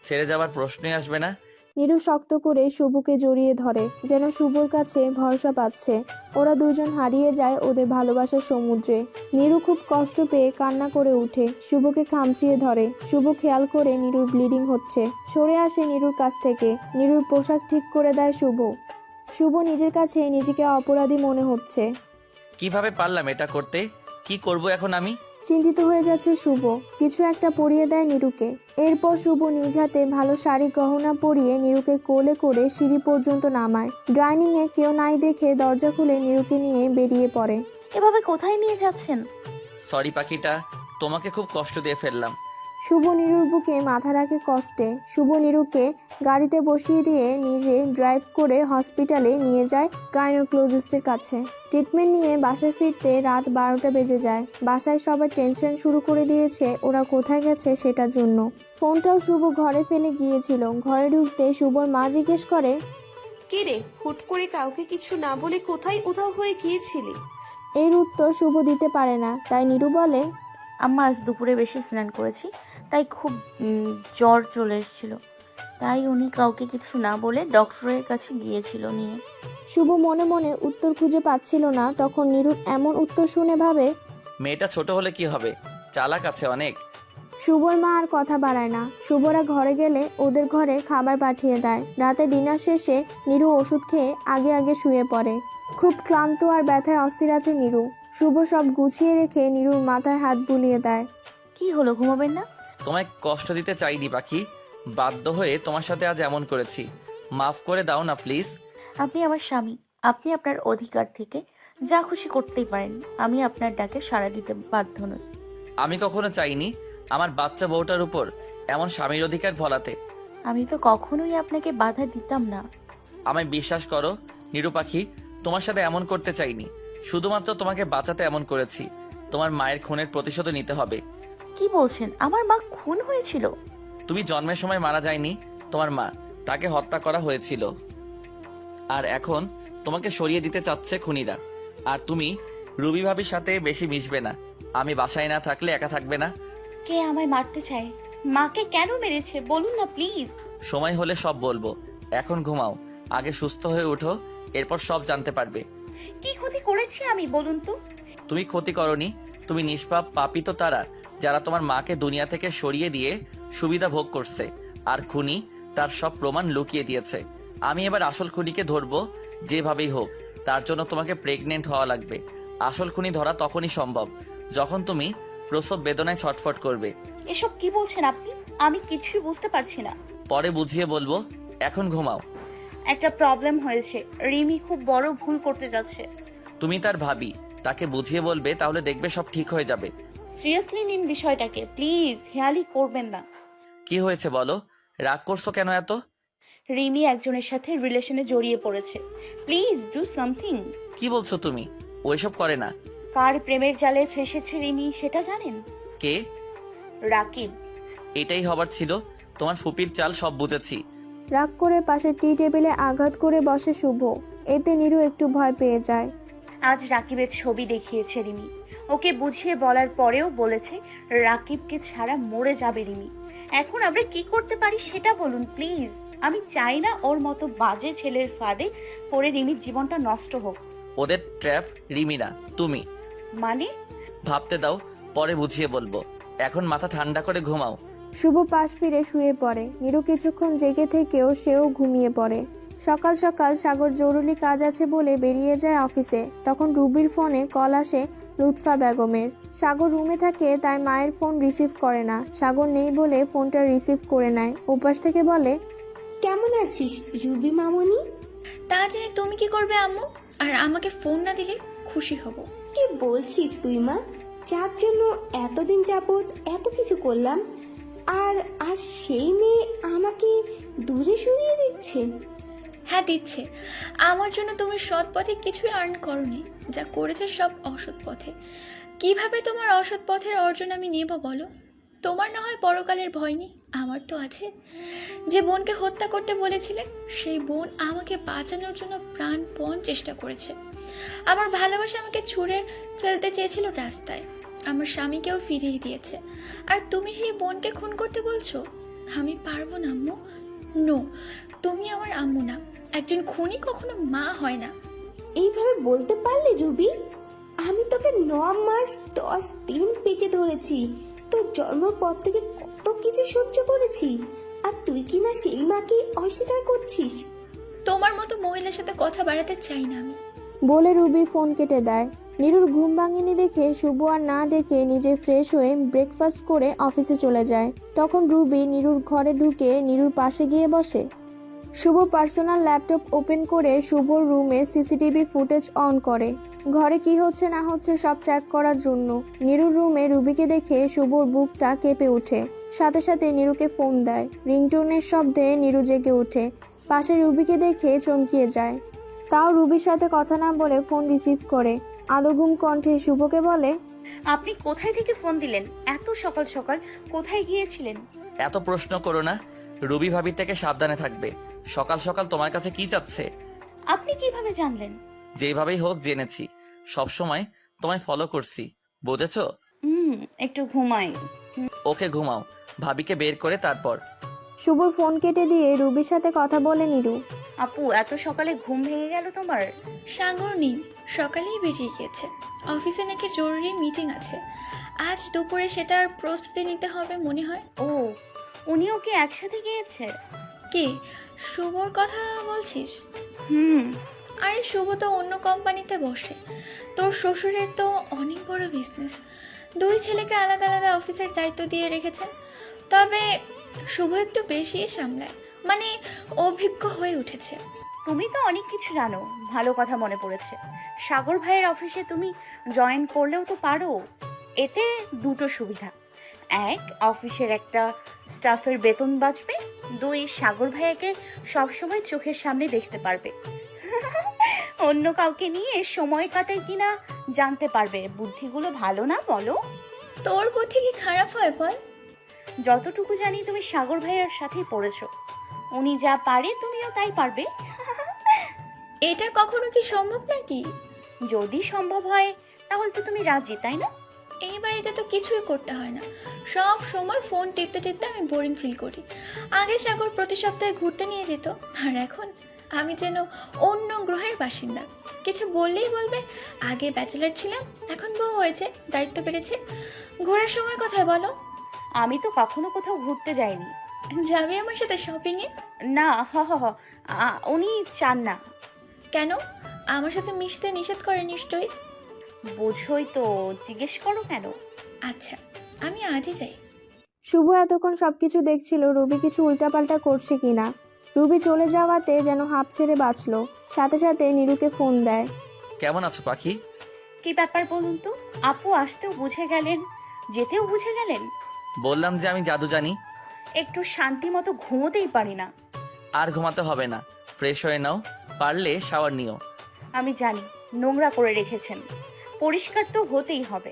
ছেড়ে যাওয়ার প্রশ্নই আসবে না। নিরু শক্ত করে শুভকে জড়িয়ে ধরে, যেন শুভর কাছে ভরসা পাচ্ছে। ওরা দুজন হারিয়ে যায় ওদের ভালোবাসার সমুদ্রে। নিরু খুব কষ্ট পেয়ে কান্না করে উঠে শুভকে খামচিয়ে ধরে। শুভ খেয়াল করে নিরুর ব্লিডিং হচ্ছে। সরে আসে নিরুর কাছ থেকে। নিরুর পোশাক ঠিক করে দেয় শুভ। শুভ নিজের কাছে নিজেকে অপরাধী মনে হচ্ছে। কিভাবে পারলাম এটা করতে? কি করব এখন আমি? চিন্তিত হয়ে যাচ্ছে শুভ। কিছু একটা পরিয়ে দেয় নিরুকে। এরপর শুভ নিজ হাতে ভালো শাড়ি গহনা পরিয়ে নিরুকে কোলে করে সিঁড়ি পর্যন্ত নামায়। ডাইনিংয়ে কেউ নাই দেখে দরজা খুলে নিরুকে নিয়ে বেরিয়ে পড়ে। এভাবে কোথায় নিয়ে যাচ্ছেন? সরি পাখিটা, তোমাকে খুব কষ্ট দিয়ে ফেললাম। শুভ নিরুর বুকে মাথা রাখে কষ্টে। শুভ নিরুকে গাড়িতে বসিয়ে দিয়ে নিজে ড্রাইভ করে হসপিটালে নিয়ে যায় গাইনোকোলজিস্টের কাছে। ট্রিটমেন্ট নিয়ে বাসায় ফিরতে রাত 12টা বেজে যায়। বাসায় সবার টেনশন শুরু করে দিয়েছে ওরা কোথায় গেছে সেটার জন্য। ফোনটাও শুভ ঘরে ফেলে গিয়েছিল। ঘরে ঢুকতে শুভর মা জিজ্ঞেস করে, কে রে, হুট করে কাউকে কিছু না বলে কোথায় উধাও হয়ে গিয়েছিলি? এর উত্তর শুভ দিতে পারে না। তাই নিরু বলে, আম্মা আজ দুপুরে বেশি স্নান করেছি, তাই খুব জ্বর চলে এসেছিল। তাই উনি কাউকে কিছু না বলে ডক্টরের কাছে গিয়েছিল নিয়ে। শুভ মনে মনে উত্তর খুঁজে পাচ্ছিল না। তখন নিরুর এমন উত্তর শুনে ভাবে, মেয়েটা ছোট হলে কি হবে, চালাক আছে অনেক। শুভর মা আর কথা বাড়ায় না। শুভরা ঘরে গেলে ওদের ঘরে খাবার পাঠিয়ে দেয়। রাতে ডিনার শেষে নিরু ওষুধ খেয়ে আগে আগে শুয়ে পড়ে। খুব ক্লান্ত আর ব্যথায় অস্থির আছে নিরু। শুভ সব গুছিয়ে রেখে নিরুর মাথায় হাত বুলিয়ে দেয়। কি হলো, ঘুমাবেন না? তোমায় কষ্ট দিতে চাইনি পাখি, বাধ্য হয়ে তোমার সাথে আজ এমন করেছি। মাফ করে দাও না প্লিজ। আপনি আমার স্বামী, আপনি আপনার অধিকার থেকে যা খুশি করতেই পারেন। আমি আপনার ডাকে সাড়া দিতে বাধ্য নই। আমি কখনো চাইনি আমার বাচ্চা বউটার উপর এমন স্বামীর অধিকার ফলাতে। আমি তো কখনোই আপনাকে বাধা দিতাম না। আমায় বিশ্বাস করো নিরু পাখি, তোমার সাথে এমন করতে চাইনি, শুধুমাত্র তোমাকে বাঁচাতে এমন করেছি। তোমার মায়ের খুনের প্রতিশোধ নিতে হবে। কি বলছেন? আমার মা খুন হয়েছিল? তুমি জন্মের সময় মারা যায়নি তোমার মা, তাকে হত্যা করা হয়েছিল। আর এখন তোমাকে সরিয়ে দিতে চাচ্ছে খুনিরা। আর তুমি রুবি ভাবির সাথে বেশি মিশবে না। আমি বাসায় না থাকলে একা থাকবে না। কে আমায় মারতে চায়? মাকে কেন মেরেছে বলুন না প্লিজ। সময় হলে সব বলবো, এখন ঘুমাও, আগে সুস্থ হয়ে ওঠো, এরপর সব জানতে পারবে। কি ক্ষতি করেছি আমি বলুন তো? তুমি ক্ষতি করনি, তুমি নিষ্পাপ। পাপী তো তারা যারা তোমার মাকে দুনিয়া থেকে সরিয়ে দিয়ে সুবিধা ভোগ করছে, আর খুনি তার সব প্রমাণ লুকিয়ে দিয়েছে। আমি এবার আসল খুনিকে ধরবো যেভাবেই হোক। তার জন্য তোমাকে প্রেগনেন্ট হওয়া লাগবে। আসল খুনি ধরা তখনই সম্ভব যখন তুমি প্রসব বেদনায় ছটফট করবে। এসব কি বলছেন আপনি? আমি কিছুই বুঝতে পারছি না। পরে বুঝিয়ে বলবো, এখন ঘুমাও। একটা প্রবলেম হয়েছে, রিমি খুব বড় ভুল করতে যাচ্ছে। তুমি তার ভাবি, তাকে বুঝিয়ে বলবে, তাহলে দেখবে সব ঠিক হয়ে যাবে। সিরিয়াসলি নিন বিষয়টাকে প্লিজ, হেয়ালি করবেন না। কি হয়েছে বলো, রাগ করছো কেন এত? রিমি একজনের সাথে রিলেশনে জড়িয়ে পড়েছে। Please do something. কি বলছো তুমি? ও এসব করে না। কার প্রেমের জালে ফেসেছে রিমি সেটা জানেন? কে? রাকিব। এটাই হবার ছিল, তোমার ফুপির চাল সব বুঝেছি। রাগ করে পাশের টি টেবিলে আঘাত করে বসে শুভ। এতে নীরু একটু ভয় পেয়ে যায়। আজ রাকিবের ছবি দেখিয়েছে রিমি। ওকে বুঝিয়ে বলার পরেও বলেছে রাকিবকে ছাড়া মরে যাবে রিমি। এখন আমরা কি করতে পারি সেটা বলুন প্লিজ। আমি চাই না ওর মতো বাজে ছেলের ফাঁদে পড়ে রিমির জীবনটা নষ্ট হোক। ওদের ট্র্যাপ রিমি না, তুমি। মানে? ভাবতে দাও, পরে বুঝিয়ে বলবো। এখন মাথা ঠান্ডা করে ঘুমাও। শুভ পাশ ফিরে শুয়ে পড়ে। নীরু কিছুক্ষণ জেগে থেকেও সেও ঘুমিয়ে পড়ে। সকাল সকাল সাগর জরুরি কাজ আছে বলে বেরিয়ে যায় অফিসে। তখন রুবির ফোনে কল আসে লুৎফা বেগমের। সাগর রুমে থাকে তাই মায়ের ফোন রিসিভ করে না। সাগর নেই বলে ফোনটা রিসিভ করে নেয়। ওপাশ থেকে বলে, কেমন আছিস রুবি মামনি? তা জেনে তুমি কি করবে আম্মু? আর আমাকে ফোন না দিলে খুশি হব। কি বলছিস তুই মা? যার জন্য এতদিন যাবত এত কিছু করলাম, আর আজ সেই মেয়ে আমাকে দূরে সরিয়ে দিচ্ছে। হ্যাঁ দিচ্ছে। আমার জন্য তুমি সৎ পথে কিছুই আর্ন করনি, যা করেছে সব অসৎ পথে। কিভাবে তোমার অসৎ পথের অর্জন আমি নেব বলো? তোমার না হয় পরকালের ভয় নেই, আমার তো আছে। যে বোনকে হত্যা করতে বলেছিলে, সেই বোন আমাকে বাঁচানোর জন্য প্রাণপণ চেষ্টা করেছে। আমার ভালোবাসা আমাকে ছুঁড়ে ফেলতে চেয়েছিল রাস্তায়, আমার স্বামীকেও ফিরিয়ে দিয়েছে। আর তুমি সেই বোনকে খুন করতে বলছো? আমি পারবো না আম্মু। নো, তুমি আমার আম্মু না। একজন খুনি কখনো মা হয় না। এইভাবে বলতে পারলি রুবি? আমি তোকে 9 মাস 10 দিন পেটে ধরেছি, তোর জন্মের পর থেকে কত কিছু সহ্য করেছি, আর তুই কি না সেই মাকে অস্বীকার করছিস? তোমার মতো মহিলার সাথে কথা বাড়াতে চাই না আমি। বলে রুবি ফোন কেটে দেয়। নীরুর ঘুম ভাঙেনি দেখে শুভ আর না ডেকে নিজে ফ্রেশ হয়ে ব্রেকফাস্ট করে অফিসে চলে যায়। তখন রুবি নীরুর ঘরে ঢুকে নীরুর পাশে গিয়ে বসে। শুভ পার্সোনাল ল্যাপটপ ওপেন করে শুভর রুমের সিসিটিভি ফুটেজ অন করে, ঘরে কি হচ্ছে না হচ্ছে সব চেক করার জন্য। নীরুর রুমে রুবিকে দেখে শুভর বুকটা কেঁপে ওঠে। সাথে সাথে নীরুকে ফোন দেয়। রিংটোনের শব্দে নীরু জেগে ওঠে। পাশে রুবিকে দেখে চমকিয়ে যায়। তাও রুবির সাথে কথা না বলে ফোন রিসিভ করে। আদঘুম কণ্ঠে শুভকে বলে, আপনি কোথায় থেকে ফোন দিলেন এত সকাল সকাল? কোথায় গিয়েছিলেন? এত প্রশ্ন করো না, রবি ভাবি থেকে সাবধানে থাকবে। সকাল সকাল তোমার কাছে কি চাচ্ছে? আপনি কিভাবে জানলেন? যেভাবেই হোক জেনেছি, সবসময় তোমায় ফলো করছি, বুঝেছো? একটু ঘুমাই। ওকে ঘুমাও, ভাবিকে বের করে তারপর। শুভর ফোন কেটে দিয়ে রুবির সাথে কথা বলে নীরু। আপু এত সকালে ঘুম ভেঙে গেল তোমার? সাগর নেই, সকালেই বেরিয়ে গিয়েছে। অফিসে নাকি জরুরি মিটিং আছে আজ দুপুরে, সেটার প্রস্তুতি নিতে হবে মনে হয়। ও, উনিও কি একসাথে গিয়েছে? কে? শুভর কথা বলছিস? হুম। আরে শুভ তো অন্য কোম্পানিতে বসে। তোর শ্বশুরের তো অনেক বড় বিজনেস। 2 ছেলেকে আলাদা আলাদা অফিসের দায়িত্ব দিয়ে রেখেছেন। তবে শুভ একটু বেশি সামলায়, মানে অভিজ্ঞ হয়ে উঠেছে। তুমি তো অনেক কিছু জানো, ভালো কথা মনে পড়েছে। সাগর ভাইয়ের অফিসে তুমি জয়েন করলেও তো পারো। এতে দুটো সুবিধা: এক, অফিসের একটা স্টাফের বেতন বাঁচবে; দুই, সাগর ভাইয়াকে সবসময় চোখের সামনে দেখতে পারবে। অন্য কাউকে নিয়ে সময় কাটায় কিনা জানতে পারবে। বুদ্ধিগুলো ভালো না বলো? তোর বুদ্ধি কি খারাপ হয় বল? যতটুকু জানি তুমি সাগর ভাইয়ার সাথেই পড়েছো। উনি যা পারে তুমিও তাই পারবে। এটা কখনো কি সম্ভব নাকি? যদি সম্ভব হয় তাহলে তো তুমি রাজি, তাই না? এই বাড়িতে তো কিছুই করতে হয় না, সব সময় ফোন টিপতে টিপতে আমি বোরিং ফিল করি। আগে সাগর প্রতি সপ্তাহে ঘুরতে নিয়ে যেত, আর এখন আমি যেন অন্য গ্রহের বাসিন্দা। কিছু বললেই বলবে আগে ব্যাচেলার ছিলাম, এখন বউ হয়েছে, দায়িত্ব বেড়েছে। ঘোরার সময় কোথায় বলো? আমি তো কখনো কোথাও ঘুরতে যাইনি। যাবি আমার সাথে শপিংয়ে? না, উনি চান না। কেন? আমার সাথে মিশতে নিষেধ করে নিশ্চয়ই। বোঝোই তো, জিজ্ঞেস করো কেন? আচ্ছা, আমি আজই যাই। শুভ এতক্ষণ সবকিছু দেখছিল রুবি কিছু উল্টাপাল্টা করছে কিনা। রুবি চলে যাওয়াতে যেন হাঁপ ছেড়ে বাঁচলো। সাথে সাথে নীরুকে ফোন দেয়। কেমন আছো পাখি? কি ব্যাপার বলুন তো? আপু আসতেও বুঝে গেলেন, যেতেও বুঝে গেলেন। বললাম যে আমি জাদু জানি। একটু শান্তি মতো ঘুমোতেই পারি না। আর ঘুমাতে হবে না, ফ্রেশ হয়ে নাও, পারলে শাওয়ার নিও। আমি জানি নোংরা করে রেখেছেন, পরিষ্কার তো হতেই হবে।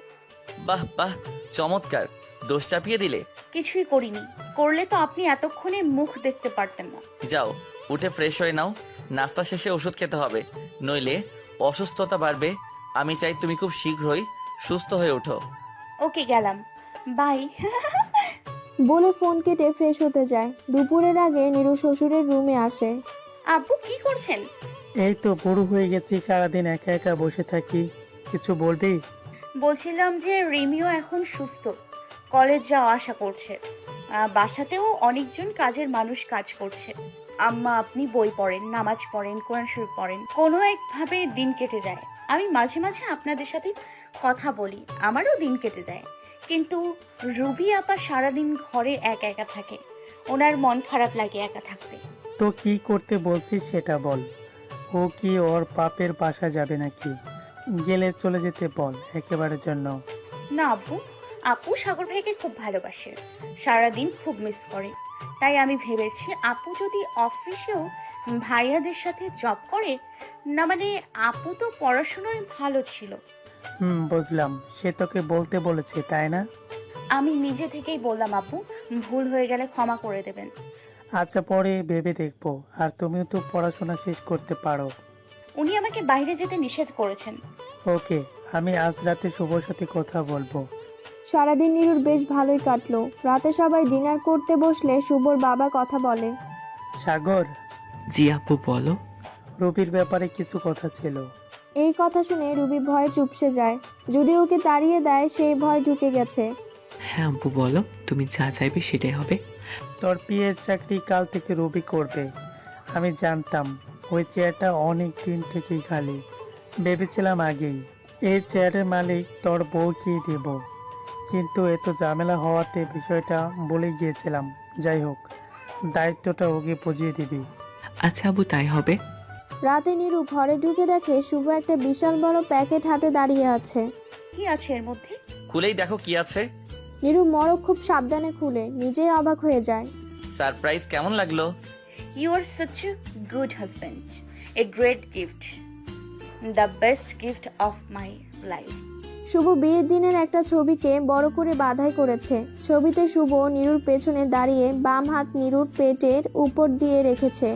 বাহ বাহ, চমৎকার। দোষ চাপিয়ে দিলে। কিছুই করিনি, করলে তো আপনি এতক্ষণে মুখ দেখতে পারতেন না। যাও, উঠে ফ্রেশ হয়ে নাও। নাস্তা শেষে ওষুধ খেতে হবে, নইলে অসুস্থতা বাড়বে। আমি চাই তুমি খুব শীঘ্রই সুস্থ হয়ে ওঠো। ওকে, গেলাম, বাই। বলে ফোন কেটে ফ্রেশ হতে যায়। দুপুরের আগে নীরু শ্বশুরের রুমে আসে। আব্বু কি করছেন? এই তো বুড়ো হয়ে গেছি, সারাদিন একা একা বসে থাকি। কিছু বলবি? বলছিলাম যে রিমিও এখন সুস্থ, কলেজ যাওয়া আসা করছে। বাসাতেও অনেকজন কাজের মানুষ কাজ করছে। আম্মা আপনি বই পড়েন, নামাজ পড়েন, কোরআন শরীফ পড়েন, কোনো একভাবে দিন কেটে যায়। আমি মাঝে মাঝে আপনাদের সাথে কথা বলি, আমারও দিন কেটে যায়। কিন্তু রুবি আপা সারাদিন ঘরে একা একা থাকে, ওনার মন খারাপ লাগে একা থাকতে। তো কি করতে বলছিস সেটা বল। ও কি ওর বাপের বাসা যাবে নাকি? গেলে চলে যেতে বল একেবারের জন্য। না আব্বু, আপু সাগর ভাইকে খুব ভালোবাসে, সারাদিন খুব মিস করে। তাই আমি ভেবেছি আপু যদি অফিসেও ভাইয়াদের সাথে জব করে, না মানে আপু তো পড়াশোনায় ভালো ছিল। বুঝলাম। সে তোকে বলতে বলেছে তাই না? আমি নিজে থেকেই বললাম আপু, ভুল হয়ে গেলে ক্ষমা করে দেবেন। আচ্ছা, পরে ভেবে দেখবো। আর তুমিও তো পড়াশোনা শেষ করতে পারো। উনি আমাকে বাইরে যেতে নিষেধ করেছেন। ওকে, আমি আজ রাতে শুভর সাথে কথা বলবো। সারাদিন নীরুর বেশ ভালোই কাটলো। রাতে সবাই ডিনার করতে বসলে শুভর বাবা কথা বলে। সাগর, জি আপু বলো। রবির ব্যাপারে কিছু কথা ছিল। এই কথা শুনে রুবি ভয়ে চুপসে যায়। যদি ওকে তাড়িয়ে দেয় সেই ভয় ঢুকে গেছে। হ্যাঁ আব্বু বলো, তুমি যা চাইবে সেটাই হবে। তোর পিএর চাকরি কাল থেকে রবি করবে। আমি জানতাম ওই চেয়ারটা অনেক দিন থেকেই খালি। ভেবেছিলাম আগেই এই চেয়ারের মালিক তোর বউকেই দেব, কিন্তু এত ঝামেলা হওয়াতে বিষয়টা বলে গিয়েছিলাম। যাই হোক, দায়িত্বটা ওকে বুঝিয়ে দিবি। আচ্ছা আব্বু, তাই হবে। রাতে নীরু ঘরে ঢুকে দেখে শুভ একটা বিশাল বড় প্যাকেট হাতে দাঁড়িয়ে আছে। কি আছে এর মধ্যে? খুলেই দেখো কি আছে। নীরু মরক খুব সাবধানে খুলে নিজেই অবাক হয়ে যায়। সারপ্রাইজ কেমন লাগলো? You are such a good husband, a great gift, the best gift of my life. শুভ বিয়ের দিনের একটা ছবিকে বড় করে বাঁধাই করেছে। ছবিতে শুভ নীরুর পেছনে দাঁড়িয়ে বাম হাত নীরুর পেটের উপর দিয়ে রেখেছে,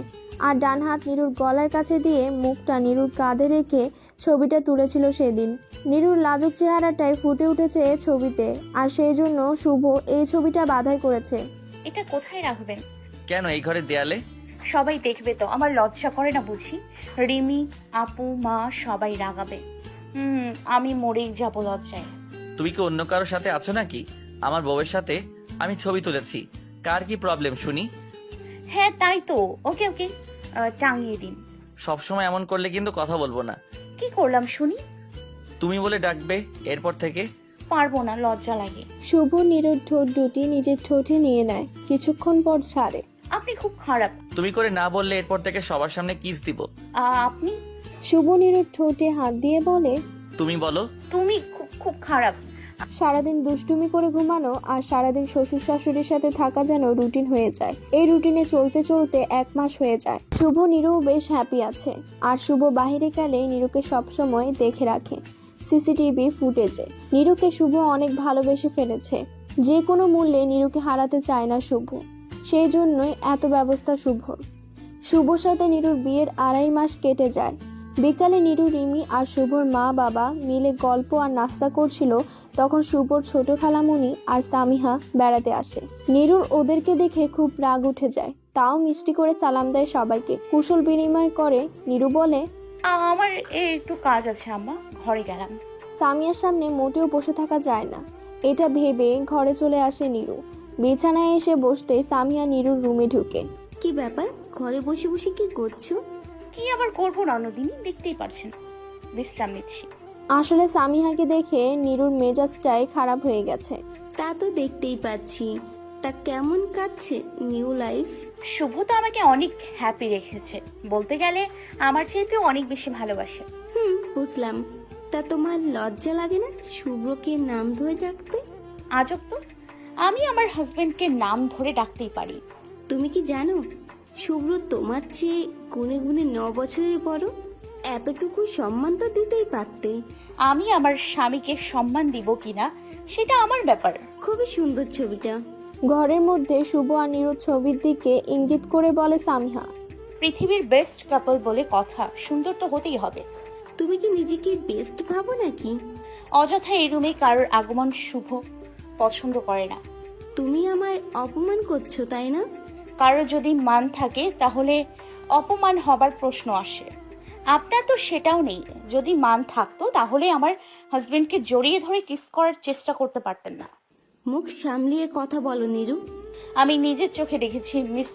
আর ডান হাত নীরুর গলার কাছে দিয়ে মুখটা নীরুর কাঁধে রেখে ছবিটা তুলেছিল সেদিন। নীরুর লাজুক চেহারাটাই ফুটে উঠেছে এই ছবিতে, আর সেই জন্য শুভ এই ছবিটা বাঁধাই করেছে। এটা কোথায় রাখবেন? কেন এই ঘরের দেয়ালে? সবাই দেখবে তো, আমার লজ্জা করে না বুঝি? রিমি, আপু, মা সবাই রাগাবে। আমি মরেই যাবো লজ্জায়। তুমি কি অন্য কারোর সাথে আছো নাকি? আমার বউয়ের সাথে আমি ছবি তুলেছি, কার কি প্রবলেম শুনি? হ্যাঁ তাই তো। ওকে ওকে, টাঙিয়ে দিন। সবসময় এমন করলে কিন্তু কথা বলবো না। কি করলাম শুনি? তুমি বলে ডাকবে এরপর থেকে। পারবো না, লজ্জা লাগে। শুভ নীরুর ঠোঁট দুটি নিজের ঠোঁটে নিয়ে নেয়, কিছুক্ষণ পর ছাড়ে। আপনি খুব খারাপ। তুমি করে না বললে এরপর থেকে সবার সামনে কিস দিব। আপনি? শুভ নীরুর ঠোঁটে হাত দিয়ে বলে। তুমি বলো। তুমি খুব খুব খারাপ। সারাদিন দুষ্টুমি করে ঘুমানো আর সারাদিন শ্বশুর শাশুড়ির সাথে থাকা যেন রুটিন হয়ে যায়। এই রুটিনে চলতে চলতে 1 মাস হয়ে যায়। শুভ নীরু বেশ হ্যাপি আছে। আর শুভ বাইরে গেলে নীরুকে সবসময় দেখে রাখে সিসিটিভি ফুটেজে। নীরুকে শুভ অনেক ভালোবেসে ফেলেছে। যে কোনো মূল্যে নীরুকে হারাতে চায় না শুভ, সেই জন্যই এত ব্যবস্থা শুভর। শুভর সাথে নীরুর বিয়ের 2.5 মাস কেটে যায়। বিকালে নীরু, রিমি আর শুভর মা বাবা মিলে গল্প আর নাস্তা করছিল, তখন শুভর ছোট খালামণি আর সামিহা বেড়াতে আসে। নীরুর ওদেরকে দেখে খুব রাগ উঠে যায়, তাও মিষ্টি করে সালাম দেয় সবাইকে। কুশল বিনিময় করে। নীরু বলে, আমার একটু কাজ আছে আম্মা, ঘরে গেলাম। সামিয়ার সামনে মোটেও বসে থাকা যায় না, এটা ভেবে ঘরে চলে আসে নীরু। বিছানায় এসে বসতে সামিয়া নীরুর রুমে ঢুকে। কি ব্যাপার, ঘরে বসে বসে কি করছো? কি আবার করবো ননদিনী, দেখতেই পারছেন বিশ্রাম নিচ্ছি। আসলে সামিহাকে দেখে নীরুর মেজাজটাই খারাপ হয়ে গেছে। তা তো দেখতেই পাচ্ছি। তা কেমন কাটছে নিউ লাইফ? শুভ তো আমাকে অনেক হ্যাপি রেখেছে, বলতে গেলে আমার চাইতেও অনেক বেশি ভালোবাসে। বুঝলাম। তা তোমার লজ্জা লাগে না শুভ্রকে নাম ধরে ডাকতে? আজব তো, আমি আমার হাজবেন্ডকে নাম ধরে ডাকতেই পারি। তুমি কি জানো শুভ্র তোমার চেয়ে গুনে গুনে 9 বছরের বড়? এতটুকু সম্মান তো দিতেই পারতে। আমি আমার স্বামীকে সম্মান দিব কিনা সেটা আমার ব্যাপার। খুবই সুন্দর ছবিটা। ঘরের মধ্যে শুভ আর নীরুর ছবির দিকে ইঙ্গিত করে বলে সামিহা। পৃথিবীর বেস্ট কাপল বলে কথা, সুন্দর তো হতেই হবে। তুমি কি নিজেকে বেস্ট ভাবো নাকি? অযথা এই রুমে কারোর আগমন শুভ পছন্দ করে না। তুমি আমায় অপমান করছো তাই না? কারো যদি মান থাকে তাহলে অপমান হবার প্রশ্ন আসে। আপনার তো সেটাও নেই। যদি মান থাকতো তাহলে আমার হাজবেন্ডকে জড়িয়ে ধরে কিস করার চেষ্টা করতে পারতেন না। মুখ সামলিয়ে কথা বলো নিরু। আমি নিজের চোখে দেখেছি মিস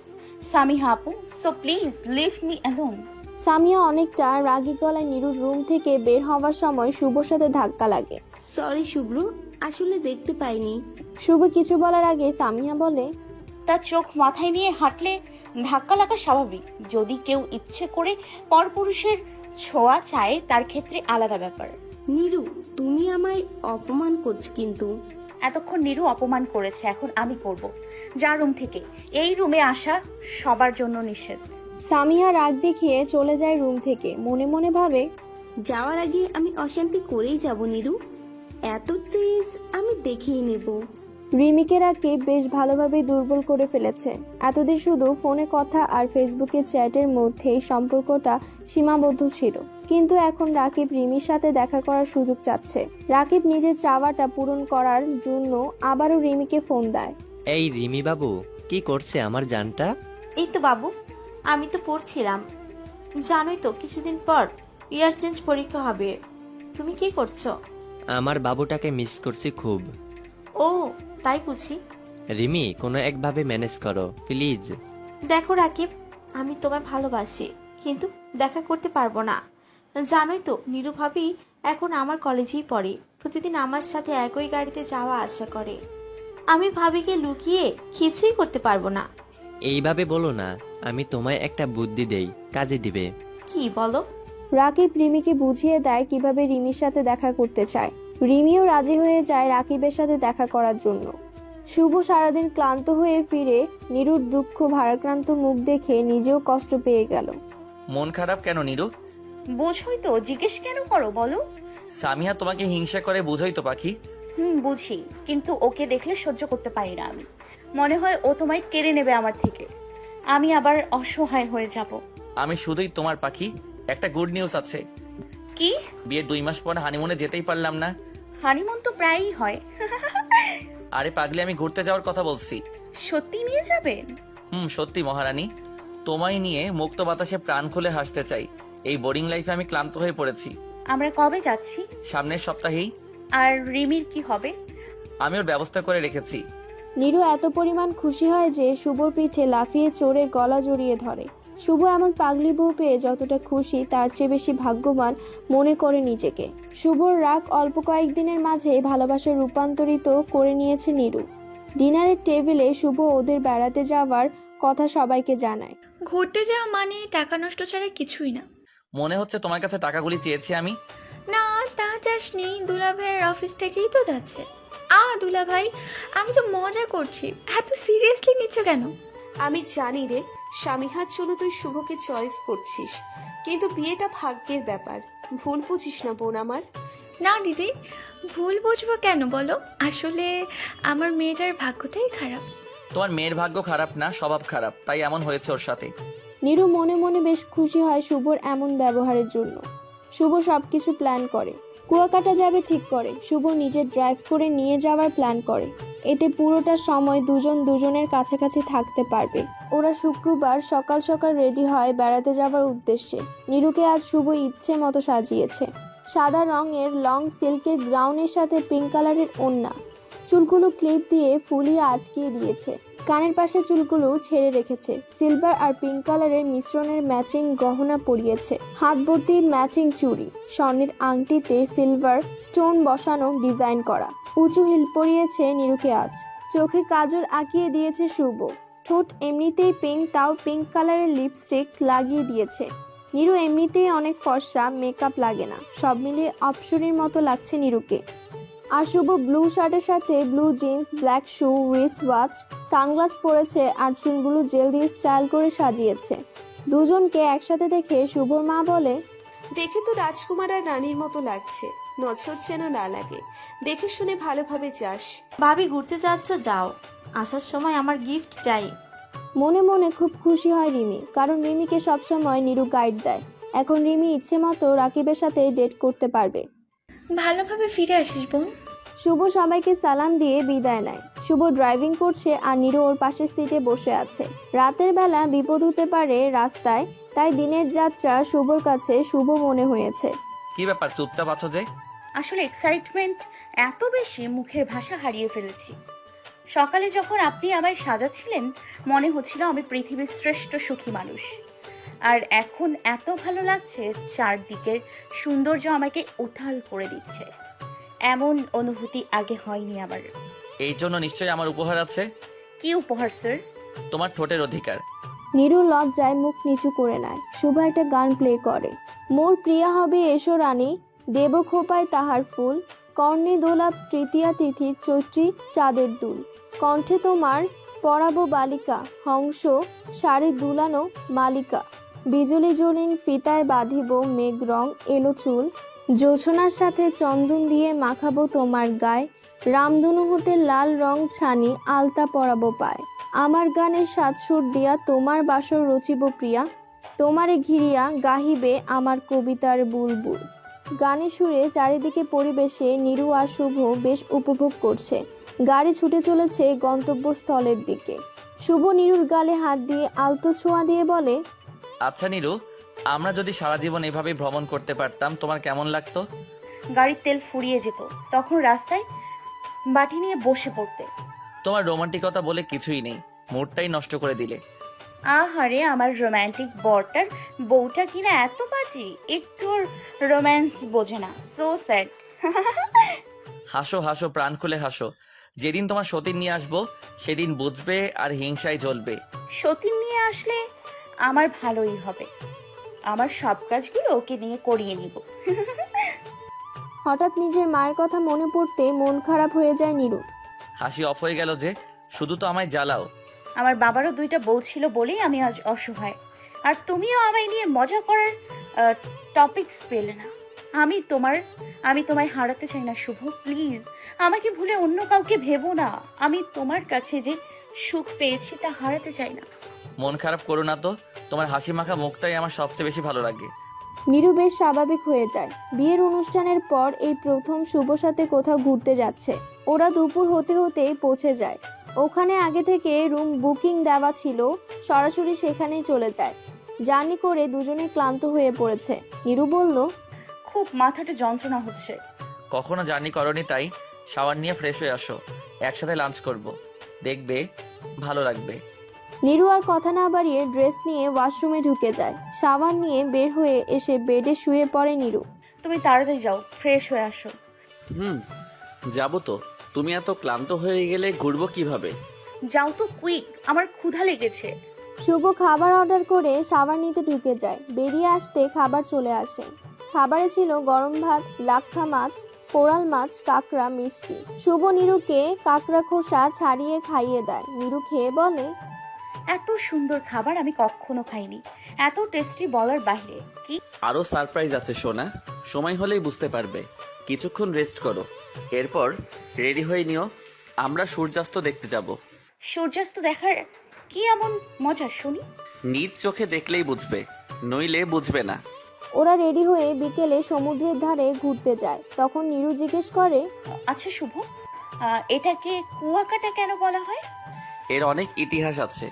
সামিহা আপু, so please leave me alone. Samia অনেকটা রাগী গলায় নীরুর রুম থেকে বের হওয়ার সময় শুভর সাথে ধাক্কা লাগে। সরি শুভ্র, আসলে দেখতে পাইনি। শুভ কিছু বলার আগে সামিয়া বলে, তার চোখ মাথায় নিয়ে হাঁটলে ধাক্কা লাগা স্বাভাবিক। যদি কেউ ইচ্ছে করে পরপুরুষের ছোঁয়া চায় তার ক্ষেত্রে আলাদা ব্যাপার। নিরু, তুমি আমায় অপমান করছো কিন্তু। এতক্ষণ নীরু অপমান করেছে, এখন আমি করব। যা রুম থেকে। এই রুমে আসা সবার জন্য নিষেধ। সামিয়া রাগ দেখিয়ে চলে যায় রুম থেকে। মনে মনে ভাবে, যাওয়ার আগে আমি অশান্তি করেই যাব নিরু। এত তেজ আমি দেখিয়ে নেব। রিমিকে রাকিব বেশ ভালোভাবেই দুর্বল করে ফেলেছে। এতদিন শুধু ফোনে কথা আর ফেসবুকে চ্যাটের মধ্যেই সম্পর্কটা সীমাবদ্ধ ছিল, কিন্তু এখন রাকিব রিমির সাথে দেখা করার সুযোগ চাচ্ছে। রাকিব নিজের চাওয়াটা পূরণ করার জন্য আবারও রিমিকে ফোন দেয়। এই রিমি বাবু, কি করছে আমার জানটা? এই তো বাবু, আমি তো পড়ছিলাম। জানোই তো কিছুদিন পর ইয়ার চেঞ্জ পরীক্ষা হবে। তুমি কি করছো? আমার বাবুটাকে মিস করছি খুব। ও তাই বুঝি। রিমি, কোনো একভাবে ম্যানেজ করো প্লিজ। দেখো রাকিব, আমি তোমায় ভালোবাসি, কিন্তু দেখা করতে পারবো না। জানোই তো নীরু ভাবি এখন আমার কলেজেই পড়ে। প্রতিদিন আমার সাথে একই গাড়িতে যাওয়া আসা করে। আমি ভাবিকে লুকিয়ে কিছুই করতে পারবো না। এইভাবে বলো না, আমি তোমায় একটা বুদ্ধি দেই, কাজে দিবে। কি বলো? রাকিব রিমিকে বুঝিয়ে দেয় কিভাবে রিমির সাথে দেখা করতে চায়। রিমিও রাজি হয়ে যায় রাকিবের সাথে দেখা করার জন্য। শুভ সারাদিন ক্লান্ত হয়ে ফিরে নীরুর দুঃখ ভারাক্রান্ত মুখ দেখে নিজেও কষ্ট পেয়ে গেল। মন খারাপ কেন নীরু? বুঝোই তো, জিজ্ঞেস কেন করো বলো? সামিহা তোমাকে হিংসা করে, বুঝোই তো পাখি। বুঝি, কিন্তু ওকে দেখলে সহ্য করতে পারি না আমি। মনে হয় ও তোমায় কেড়ে নেবে আমার থেকে, আমি আবার অসহায় হয়ে যাব। আমি শুধুই তোমার পাখি। একটা গুড নিউজ আছে। কি? বিয়ে 2 মাস পর হানিমুনে যেতেই পারলাম না। হানিমুন তো প্রায়ই হয়। আরে পাগলি, আমি ঘুরতে যাওয়ার কথা বলছি। সত্যি নিয়ে যাবেন? সত্যি মহারানী। তোমায় নিয়ে মুক্ত বাতাসে প্রাণ খুলে হাসতে চাই। এই বোরিং লাইফে আমি ক্লান্ত হয়ে পড়েছি। আমরা কবে যাচ্ছি? সামনের সপ্তাহেই। আর রিমির কি হবে? আমি ওর ব্যবস্থা করে রেখেছি। নীরু এত পরিমাণ খুশি হয় যে শুভর পিঠে লাফিয়ে চড়ে গলা জড়িয়ে ধরে। শুভ এমন পাগলি বউ পেয়ে যতটা খুশি তার চেয়ে বেশি ভাগ্যবান মনে করে নিজেকে। শুভর রাগ অল্প কয়েকদিনের মাঝে ভালোবাসায় রূপান্তরিত করে নিয়েছে নীরু। ডিনারের টেবিলে শুভ ওদের বেড়াতে যাওয়ার কথা সবাইকে জানায়। ঘুরতে যাওয়া মানে টাকা নষ্ট ছাড়া কিছুই না। মনে হচ্ছে তোমার কাছে টাকাগুলি চেয়েছি আমি। না, তা যাসনি, দুলা ভাইয়ের অফিস থেকেই তো যাচ্ছে। দুলা ভাই, আমি তো মজা করছি, এত সিরিয়াসলি নিচ্ছ কেন? আমি জানি রে, স্বামীহার জন্য তুই শুভকে চয়েস করছিস, কিন্তু বিয়েটা ভাগ্যের ব্যাপার। ভুল বুঝিস না বোন আমার। না দিদি, ভুল বুঝবো কেন বলো? আসলে আমার মেয়েটার ভাগ্যটাই খারাপ। তোমার মেয়ের ভাগ্য খারাপ না, স্বভাব খারাপ, তাই এমন হয়েছে ওর সাথে। নীরু মনে মনে বেশ খুশি হয় শুভর এমন ব্যবহারের জন্য। শুভ সবকিছু প্ল্যান করে, কুয়াকাটা যাবে ঠিক করে, শুভ নিজে ড্রাইভ করে নিয়ে যাওয়ার প্ল্যান করে। এতে পুরোটা সময় দুজন দুজনের কাছাকাছি থাকতে পারবে। ওরা শুক্রবার সকাল সকাল রেডি হয় বেড়াতে যাবার উদ্দেশ্যে। নীরুকে আজ শুভ ইচ্ছে মতো সাজিয়েছে। সাদা রঙের লং সিল্কের গ্রাউনের সাথে পিঙ্ক কালারের ওড়না, চুলগুলো ক্লিপ দিয়ে ফুলিয়ে আটকিয়ে দিয়েছে। কানের পাশে চুলগুলো ছেড়ে রেখেছে। সিলভার আর পিঙ্ক কালারের মিশ্রণের ম্যাচিং গহনা পরিয়েছে। হাত ভর্তি ম্যাচিং চুড়ি, স্বর্ণের আংটিতে সিলভার স্টোন বসানো ডিজাইন করা। উঁচু হিল পরিয়েছে নীরুকে আজ। চোখে কাজল আঁকিয়ে দিয়েছে শুভ। ঠোঁট এমনিতেই পিঙ্ক, তাও পিঙ্ক কালারের লিপস্টিক লাগিয়ে দিয়েছে। নীরু এমনিতেই অনেক ফর্সা, মেকআপ লাগে না। সব মিলিয়ে অপসরীর মতো লাগছে নীরুকে। আর শুভ ব্লু শার্টের সাথে blue jeans, black shoe, wrist watch, sunglass পরেছে আর চুলগুলো জেল দিয়ে স্টাইল করে সাজিয়েছে। দুজনকে একসাথে দেখে শুভর মা বলে, দেখে তো রাজকুমার আর রানীর মতো লাগছে, নজর যেন না লাগে। দেখে শুনে ভালোভাবে যাস। ভাবি ঘুরতে যাচ্ছ, যাও, আসার সময় আমার গিফট চাই। মনে মনে খুব খুশি হয় রিমি, কারণ রিমিকে সবসময় নীরু গাইড দেয়। এখন রিমি ইচ্ছে মতো রাকিবের সাথে ডেট করতে পারবে। ভালোভাবে ফিরে আসিস বোন। শুভ সবাইকে সালাম দিয়ে বিদায় নেয়। শুভ ড্রাইভিং করছে আর নীরু ওর পাশের সিটে বসে আছে। রাতের বেলা বিপদ হতে পারে রাস্তায়, তাই দিনের যাত্রা শুভর কাছে শুভ মনে হয়েছে। কি ব্যাপার, চুপচাপ আছো যে? আসলে এক্সাইটমেন্ট এত বেশি, মুখের ভাষা হারিয়ে ফেলেছি। সকালে যখন আপনি আমায় সাজাচ্ছিলেন, মনে হচ্ছিল আমি পৃথিবীর শ্রেষ্ঠ সুখী মানুষ। আর এখন এত ভালো লাগছে, চারদিকের সৌন্দর্য আমাকে উথাল করে দিচ্ছে। এমন অনুভূতি আগে হয়নি আমার। এই জন্য নিশ্চয়ই আমার উপহার আছে। কি উপহার স্যার? তোমার ঠোঁটের অধিকার। নীরু লজ্জায় মুখ নিচু করে নেয়। শুভ একটা গান প্লে করে। মোর প্রিয়া হবে এসো রানী, দেব খোপায় তাহার ফুল, কর্ণে দোলাপ তৃতীয়া তিথির চৈত্রী চাঁদের দুল, কণ্ঠে তোমার পরাবো বালিকা, হংস শাড়ি দুলানো মালিকা, বিজলি জ্বলিন ফিতায় বাঁধিব মেঘ রং এলো চুল, জোছনার সাথে চন্দন দিয়ে মাখাবো তোমার গায়ে, রামধনু হতে লাল রং ছানি আলতা পরাবো পায়, আমার গানের সাত সুর দিয়া তোমার বাসর রচিব প্রিয়া, তোমারে ঘিরিয়া গাহিবে আমার কবিতার বুলবুল। গানের সুরে চারিদিকে পরিবেশে নীরু আর শুভ বেশ উপভোগ করছে। গাড়ি ছুটে চলেছে গন্তব্যস্থলের দিকে। শুভ নীরুর গালে হাত দিয়ে আলতো ছোঁয়া দিয়ে বলে, আচ্ছা নীরু, আমরা যদি সারা জীবন এভাবে ভ্রমণ করতে পারতাম, তোমার কেমন লাগতো? গাড়ির তেল ফুরিয়ে যেত, তখন রাস্তায় বাটি নিয়ে বসে পড়তে। তোমার রোমান্টিকতা বলে কিছুই নেই, মুডটাই নষ্ট করে দিলে। আহারে, আমার রোমান্টিক বরটার বউটা কিনা এত বাজে, একটু রোম্যান্স বোঝে না। So sad. হাসো হাসো, প্রাণ খুলে হাসো। যেদিন তোমার সতীন নিয়ে আসবো, সেদিন বুঝবে আর হিংসায় জ্বলবে। সতীন নিয়ে আসলে আমার ভালোই হবে। আমার সব কাজগুলো ওকে নিয়ে করিয়ে নিব। হঠাৎ নিজের মায়ের কথা মনে পড়তে মন খারাপ হয়ে যায় নীরুর। হাসি অফ হয়ে গেল যে, শুধু তো আমায় জ্বালাও। আমার বাবারও দুইটা বউ ছিল বলেই আমি আজ অসহায়, আর তুমিও আমায় নিয়ে মজা করার টপিকস পেলে না। আমি তোমায় হারাতে চাই না শুভ, প্লিজ আমাকে ভুলে অন্য কাউকে ভেবো না। আমি তোমার কাছে যে সুখ পেয়েছি তা হারাতে চাই না। মন খারাপ করো না তো, তোমার হাসি মাখা মুখটাই আমার সবচেয়ে বেশি ভালো লাগে। নীরু বেশ স্বাভাবিক হয়ে যায়। বিয়ের অনুষ্ঠানের পর এই প্রথম শুভ সাথে কোথাও ঘুরতে যাচ্ছে। ওরা দুপুর হতে হতেই পৌঁছে যায়। ওখানে আগে থেকে রুম বুকিং দেওয়া ছিল, সরাসরি সেখানেই চলে যায়। জার্নি করে দুজনে ক্লান্ত হয়ে পড়েছে। নীরু বলল, খুব মাথাটা যন্ত্রণা হচ্ছে। কখনো জার্নি করনি, তাই শাওয়ার নিয়ে ফ্রেশ হয়ে আসো, একসাথে লাঞ্চ করব, দেখবে ভালো লাগবে। নীরু আর কথা না বাড়িয়ে ড্রেস নিয়ে ওয়াশরুমে ঢুকে যায়। সাবান নিয়ে বের হয়ে এসে বেডে শুয়ে পড়ে নীরু। তুমি তাড়াতাড়ি যাও, ফ্রেশ হয়ে আসো। যাবো তো, তুমি এত ক্লান্ত হয়ে গেলে ঘুরবো কিভাবে? যাও তো কুইক, আমার ক্ষুধা লেগেছে। শুভ খাবার অর্ডার করে সাবান নিতে ঢুকে যায়। বেরিয়ে আসতে খাবার চলে আসে। খাবারে ছিল গরম ভাত, লাক্ষা মাছ, কোরাল মাছ, কাঁকড়া, মিষ্টি। শুভ নিরুকে কাঁকড়া খোসা ছাড়িয়ে খাইয়ে দেয়। নিরু খেয়ে বলে, এত সুন্দর খাবার আমি কখনো খাইনি, এত টেস্টি বলার বাইরে। কি আরও সারপ্রাইজ আছে সোনা, সময় হলেই বুঝতে পারবে। কিছুক্ষণ রেস্ট করো, এরপর রেডি হয়ে নিও, আমরা সূর্যাস্ত দেখতে যাব। সূর্যাস্ত দেখার কি এমন মজা শুনি? নিজ চোখে দেখলেই বুঝবে, নইলে বুঝবে না। ওরা রেডি হয়ে বিকেলে সমুদ্রের ধারে ঘুরতে যায়। তখন নিরু জিজ্ঞেস করে, আচ্ছা শুভ, এটাকে কুয়াকাটা কেন বলা হয়? এর অনেক ইতিহাস আছে।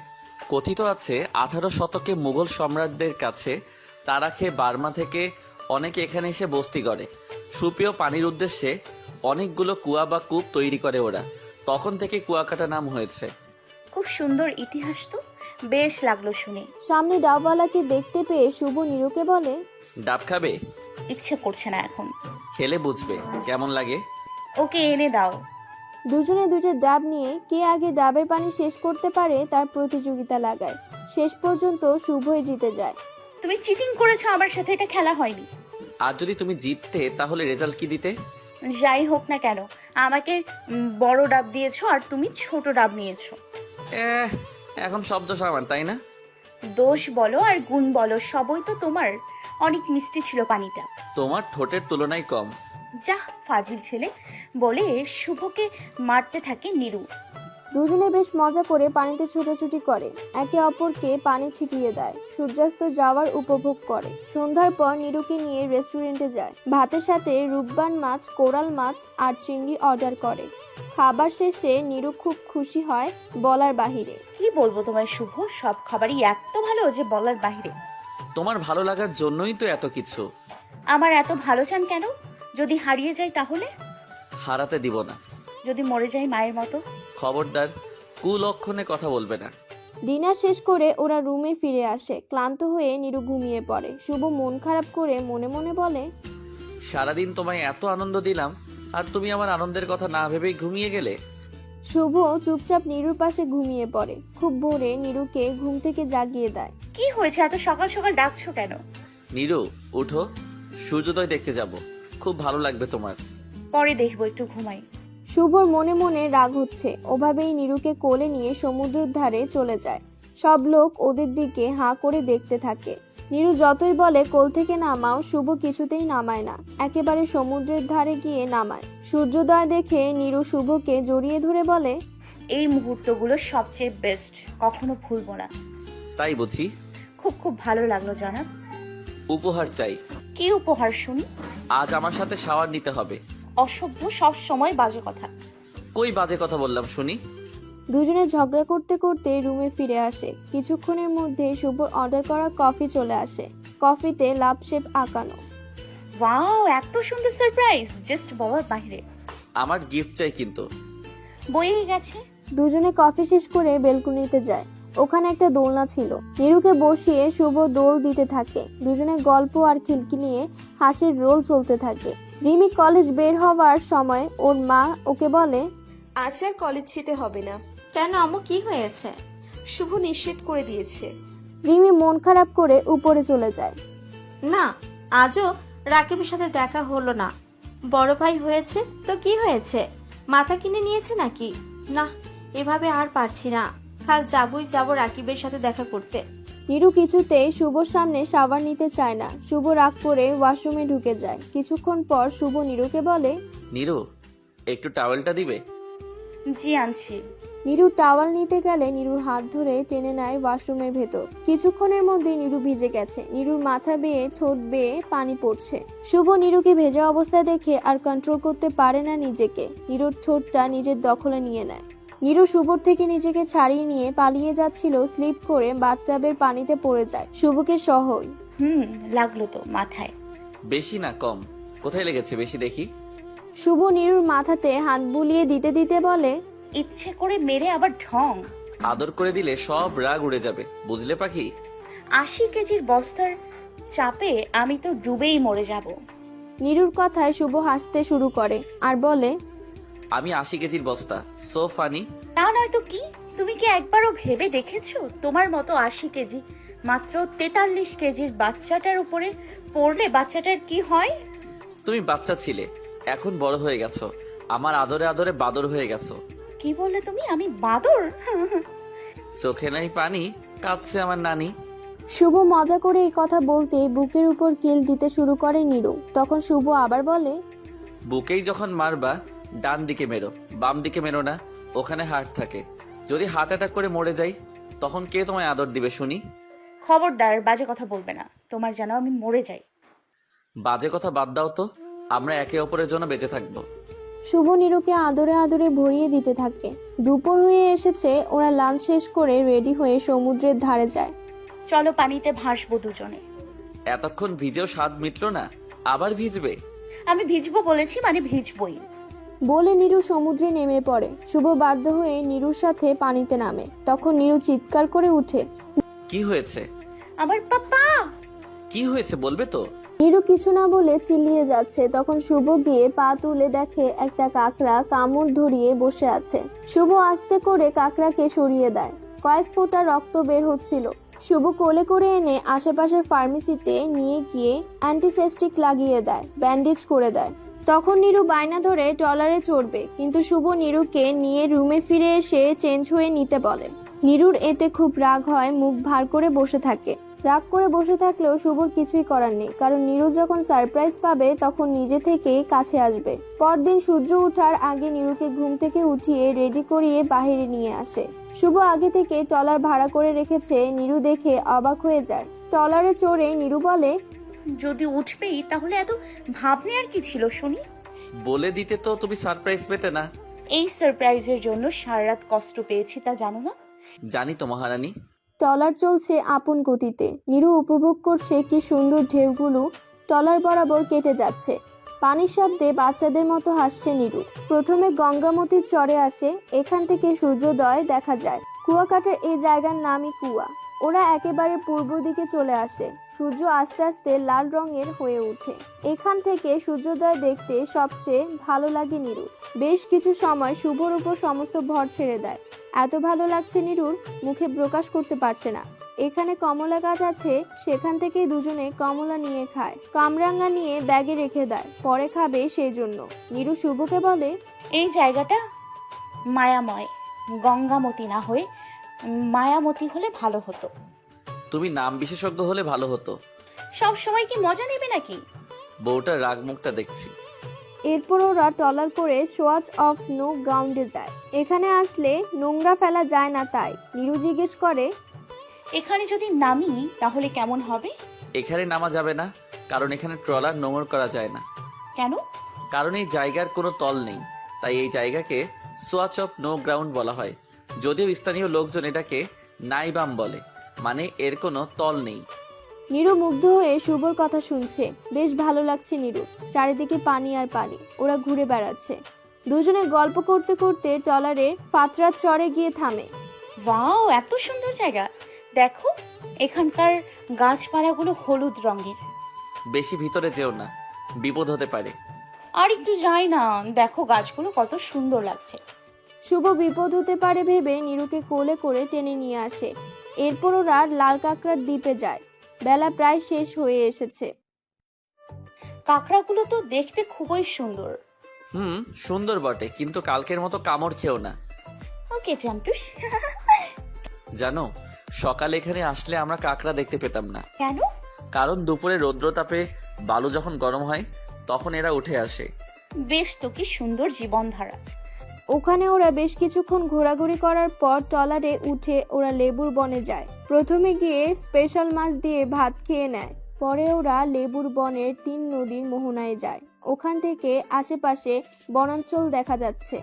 কথিত আছে 18 শতকে মুঘল সম্রাটদের কাছে তারা খেয়ে বার্মা থেকে অনেকে এখানে এসে বস্তি করে। সুপেয় পানির উদ্দেশ্যে অনেকগুলো কুয়া বা কূপ তৈরি করে ওরা, তখন থেকে কুয়াকাটা নাম হয়েছে। খুব সুন্দর ইতিহাস তো, বেশ লাগলো শুনে। সামনে ডাবওয়ালাকে দেখতে পেয়ে শুভ নিরুকে বলে, ডাব খাবে? ইচ্ছে করছে না এখন। খেলে বুঝবে কেমন লাগে। ওকে এনে দাও। দুজনে দুটো ডাব নিয়ে কে আগে ডাবের পানি শেষ করতে পারে তার প্রতিযোগিতা লাগায়। শেষ পর্যন্ত শুভই জিতে যায়। তুমি চিটিং করেছো আমার সাথে, এটা খেলা হয়নি। আর যদি তুমি জিততে তাহলে রেজাল্ট কি দিতে? যাই হোক না কেন, আমাকে বড় ডাব দিয়েছো আর তুমি ছোট ডাব নিয়েছো। এখন শব্দ সমান, তাই না? দোষ বলো আর গুণ বলো, সবই তো তোমার। অনেক মিষ্টি ছিল পানিটা। তোমার ঠোঁটের তুলনায় কম। যা ফাজিল ছেলে, বলে শুভকে মারতে থাকে নিরু। দুজনে বেশ মজা করে পানিতে ছুটাছুটি করে, একে অপরকে পানি ছিটিয়ে দেয়, সূর্যাস্ত যাওয়ার উপভোগ করে। সন্ধ্যার পর নিরুকে নিয়ে রেস্টুরেন্টে যায়। ভাতের সাথে রূপবান মাছ, কোরাল মাছ আর চিংড়ি অর্ডার করে। খাবার শেষে নিরু খুব খুশি হয় বলার বাহিরে। কি বলবো তোমায় শুভ, সব খাবারই এত ভালো যে বলার বাহিরে। তোমার ভালো লাগার জন্যই তো এত কিছু। আমার এত ভালো চান কেন? যদি হারিয়ে যাই তাহলে? হারাতে দিব না। যদি মরে যাই মায়ের মতো? খবরদার, কুলক্ষণে কথা বলবে না। ডিনার শেষ করে ওরা রুমে ফিরে আসে। ক্লান্ত হয়ে নিরু ঘুমিয়ে পড়ে। শুভ মন খারাপ করে মনে মনে বলে, সারাদিন তোমায় এত আনন্দ দিলাম আর তুমি আমার আনন্দের কথা না ভেবেই ঘুমিয়ে গেলে। শুভ চুপচাপ নিরুর পাশে ঘুমিয়ে পড়ে। খুব ভোরে নিরুকে ঘুম থেকে জাগিয়ে দেয়। কি হয়েছে, এত সকাল সকাল ডাকছো কেন? নীরু উঠো, সূর্যোদয় দেখতে যাব, খুব ভালো লাগবে তোমার। পরে দেখবো, একটু ঘুমাই। শুভর মনে মনে রাগ হচ্ছে। ওভাবেই নিরুকে কোলে নিয়ে সমুদ্রের ধারে চলে যায়। সব লোক ওদের দিকে হাঁ করে দেখতে থাকে। নিরু যতই বলে কোল থেকে নামাও, শুভ কিছুতেই নামায় না, একেবারে সমুদ্রের ধারে গিয়ে নামায়। সূর্যোদয় দেখে নিরু শুভকে জড়িয়ে ধরে বলে, এই মুহূর্তগুলো সবচেয়ে বেস্ট, কখনো ভুলবো না। তাই বুঝি? খুব খুব ভালো লাগলো জনাব। উপহার চাই। কি উপহার শুনি? আজ আমার সাথে শাওয়ার নিতে হবে। অসভ্য, সব সময় বাজে কথা। কই বাজে কথা বললাম শুনি? দুজনে ঝগড়া করতে করতে রুমে ফিরে আসে। কিছুক্ষণের মধ্যে শুভর অর্ডার করা কফি চলে আসে। কফিতে লাভ শেপ আঁকানো। ওয়াও, এত সুন্দর সারপ্রাইজ, জাস্ট বলার বাইরে। আমার গিফট চাই কিন্তু। বইয়ে গেছে। দুজনে কফি শেষ করে বেলকুনিতে যায়। ওখানে একটা দোলনা ছিল। নিরুকে বসিয়ে শুভ দোল দিতে থাকে। দুজনে গল্প আর খিলকি নিয়ে হাসির রোল চলতে থাকে। রিমি কলেজ বের হওয়ার সময় ওর মা ওকে বলে, আজ আর কলেজ যেতে হবে না। কেন আম্মু, কি হয়েছে? শুভ নিষেধ করে দিয়েছে। রিমি মন খারাপ করে উপরে চলে যায়। না, আজও রাকিবের সাথে দেখা হলো না। বড় ভাই হয়েছে তো কি হয়েছে? মাথা কিনে নিয়েছে নাকি? না, এভাবে আর পারছি না। কাল যাবই যাব রাকিবের সাথে দেখা করতে। নিরু কিছুতেই শুভর সামনে শাওয়ার নিতে চায় না। শুভ রাগ করে ওয়াশরুমে ঢুকে যায়। কিছুক্ষণ পর শুভ নিরুকে বলে, নীরু একটু টাওয়েলটা দিবে? জি আনছি। নিরু টাওয়াল নিতে গেলে নিরুর হাত ধরে টেনে নেয় ওয়াশরুমের ভেতর। কিছুক্ষণের মধ্যে নিরু ভিজে গেছে। নিরুর মাথা বেয়ে ঠোঁট বেয়ে পানি পড়ছে। শুভ নিরুকে ভেজা অবস্থায় দেখে আর কন্ট্রোল করতে পারে না নিজেকে। নিরুর ঠোঁটটা নিজের দখলে নিয়ে নেয়। নিরু শুভর থেকে নিজেকে ছাড়িয়ে নিয়ে পালিয়ে যাচ্ছিল, স্লিপ করে বাথটাবের পানিতে পড়ে যায়, শুভকে সহই। লাগলো তো মাথায়? বেশি না কম? কোথায় লেগেছে বেশি দেখি? শুভ নিরুর মাথাতে হাত বুলিয়ে দিতে দিতে বলে, ইচ্ছে করে মেরে আবার ঢং। আদর করে দিলে সব রাগ উড়ে যাবে, বুঝলে পাখি? 80 কেজির বস্তার চাপে আমি তো ডুবেই মরে যাব। নিরুর কথায় শুভ হাসতে শুরু করে আর বলে, আমি 80 কেজির বস্তা, সো ফানি। তা নয় তো কি? তুমি কি একবারও ভেবে দেখেছো তোমার মতো 80 কেজি মাত্র 43 কেজির বাচ্চাটার উপরে পড়লে বাচ্চাটার কি হয়? তুমি বাচ্চা ছিলে, এখন বড় হয়ে গেছো, আমার আদরে আদরে বাদর হয়ে গেছো। কি বললে তুমি? আমি বাদর? চোখে নাই পানি, কাঁদছে আমার নানি। শুভ মজা করে এই কথা বলতে বুকের উপর কিল দিতে শুরু করে নিরু। তখন শুভ আবার বলে, বুকেই যখন মারবা ডান দিকে মেরো, বাম দিকে মেরো না, ওখানে হার্ট থাকে। যদি হার্ট অ্যাটাক করে মরে যাই তখন কে তোমায় আদর দিবে শুনি? খবরদার বাজে কথা বলবে না, তোমার যেন আমি মরে যাই। বাজে কথা বাদ দাও তো, আমরা একে অপরের জন্য বেঁচে থাকবো। শুভ নিরুকে আদরে আদরে ভরিয়ে দিতে থাকে। দুপুর হয়ে এসেছে, ওরা লাঞ্চ শেষ করে রেডি হয়ে সমুদ্রের ধারে যায়। চলো পানিতে ভাসবো দুজনে। এতক্ষণ ভিজেও স্বাদ মিটলো না, আবার ভিজবে? আমি ভিজবো বলেছি মানে ভিজবই। বলে নিরু সমুদ্রে নেমে পড়ে। শুভ বাধ্য হয়ে নিরুর সাথে পানিতে নামে। তখন নিরু চিৎকার করে উঠে। কি হয়েছে? আমার পাপা! কি হয়েছে বলবে তো? নিরু কিছু না বলে চিল্লিয়ে যাচ্ছে। তখন শুভ গিয়ে পা তুলে দেখে একটা কাকড়া কামড় ধরিয়ে বসে আছে। শুভ আস্তে করে কাকড়াকে সরিয়ে দেয়। কয়েক ফোঁটা রক্ত বের হচ্ছিল। শুভ কোলে করে এনে আশেপাশের ফার্মেসিতে নিয়ে গিয়ে অ্যান্টিসেপটিক লাগিয়ে দেয়, ব্যান্ডেজ করে দেয়। তখন নিরু বায়না ধরে ট্রলারে চড়বে, কিন্তু শুভ নিরুকে নিয়ে রুমে ফিরে এসে চেঞ্জ হয়ে নিতে বলে। নিরুর এতে খুব রাগ হয়, মুখ ভার করে বসে থাকে। রাগ করে বসে থাকলেও শুভর কিছুই করার নেই, কারণ নিরু যখন সারপ্রাইজ পাবে তখন নিজে থেকেই কাছে আসবে। পরদিন সূর্য ওঠার আগে নিরুকে ঘুম থেকে উঠিয়ে রেডি করিয়ে বাইরে নিয়ে আসে। শুভ আগে থেকে ট্রলার ভাড়া করে রেখেছে। নিরু দেখে অবাক হয়ে যায়। ট্রলারে চড়ে নিরু বলে, যদি উঠবেই তাহলে এত ভাবনে আর কি ছিল শুনি? বলে দিতে তো তুমি সারপ্রাইজ পেতে না। এই সারপ্রাইজের জন্য সারা রাত কষ্ট পেয়েছি, তা জানো না? জানি তো মহারানী। ট্রলার চলছে আপন গতিতে। নিরু উপভোগ করছে কি সুন্দর ঢেউগুলো ট্রলার বরাবর কেটে যাচ্ছে। পানির শব্দে বাচ্চাদের মতো হাসছে নিরু। প্রথমে গঙ্গামতির চরে আসে। এখান থেকে সূর্যোদয় দেখা যায়। কুয়াকাটার এই জায়গার নামই কুয়া। ওরা একেবারে পূর্ব দিকে চলে আসে। সূর্য আস্তে আস্তে লাল রঙের হয়ে ওঠে। এখান থেকে সূর্যোদয় দেখতে সবচেয়ে ভালো লাগে নিরু। বেশ কিছু সময় শুভর উপর সমস্ত ভর ছেড়ে দেয়। এত ভালো লাগছে নিরুর, মুখে প্রকাশ করতে পারছে না। এখানে কমলা গাছ আছে, সেখান থেকেই দুজনে কমলা নিয়ে খায়। কামরাঙ্গা নিয়ে ব্যাগে রেখে দেয়, পরে খাবে সেই জন্য। নিরু শুভকে বলে, এই জায়গাটা মায়াময়, গঙ্গামতি না হয়ে মায়ামতি হলে ভালো হতো। তুমি নাম বিশেষজ্ঞ হলে ভালো হতো। সব সময় কি মজা নেবে নাকি? বউটার রাগ মুখটা দেখছি। এরপর ওরা ট্রলার করে সোয়াচ অফ নো গ্রাউন্ডে যায়। এখানে আসলে নোংরা ফেলা যায় না, তাই নিরু জিজ্ঞেস করে, এখানে যদি নামি তাহলে কেমন হবে? এখানে নামা যাবে না, কারণ এখানে ট্রলার নোংর করা যায় না। কেন? কারণ এই জায়গার কোনো তল নেই, তাই এই জায়গাকে সোয়াচ অফ নো গ্রাউন্ড বলা হয়। যদিও স্থানীয় লোকজন এটাকে নাইবাম বলে, মানে এর কোনো তল নেই। নিরু মুগ্ধ হয়ে শুভর কথা শুনছে। বেশ ভালো লাগছে নিরু। চারিদিকে পানি আর পানি। ওরা ঘুরে বেড়াচ্ছে। দুজনে গল্প করতে করতে ট্রলারে ফাতরার চরে গিয়ে থামে। ওয়াও, এত সুন্দর জায়গা! দেখো, এখানকার গাছপালাগুলো হলুদ রঙের। বেশি ভিতরে যেও না, বিপদ হতে পারে। আর একটু যাই না, দেখো গাছগুলো কত সুন্দর লাগছে। শুভ বিপদ হতে পারে ভেবে নিরুকে কোলে করে টেনে নিয়ে আসে। এরপর ওরা লাল কাঁকড়ার দ্বীপে যায়। বেলা প্রায় শেষ হয়ে এসেছে। কাঁকড়াগুলো তো দেখতে খুবই সুন্দর। সুন্দর বটে, কিন্তু কালকের মতো কামড় খেও না। ওকে জান্টুস। জানো, সকালে এখানে আসলে আমরা কাঁকড়া দেখতে পেতাম না। কেন? কারণ দুপুরে রৌদ্রতাপে বালু যখন গরম হয় তখন এরা উঠে আসে। বেশ তো, কি সুন্দর জীবনধারা। ওখানে ওরা বেশ কিছুক্ষণ ঘোরাঘুরি করার পর ট্রলারে উঠে ওরা লেবুর বনে যায়। প্রথমে গিয়ে স্পেশাল মাছ দিয়ে ভাত খেয়ে নেয়। পরে ওরা লেবুর বনের 3 নদীর মোহনায় যায়। ওখান থেকে আশেপাশে বনাঞ্চল দেখা যাচ্ছে।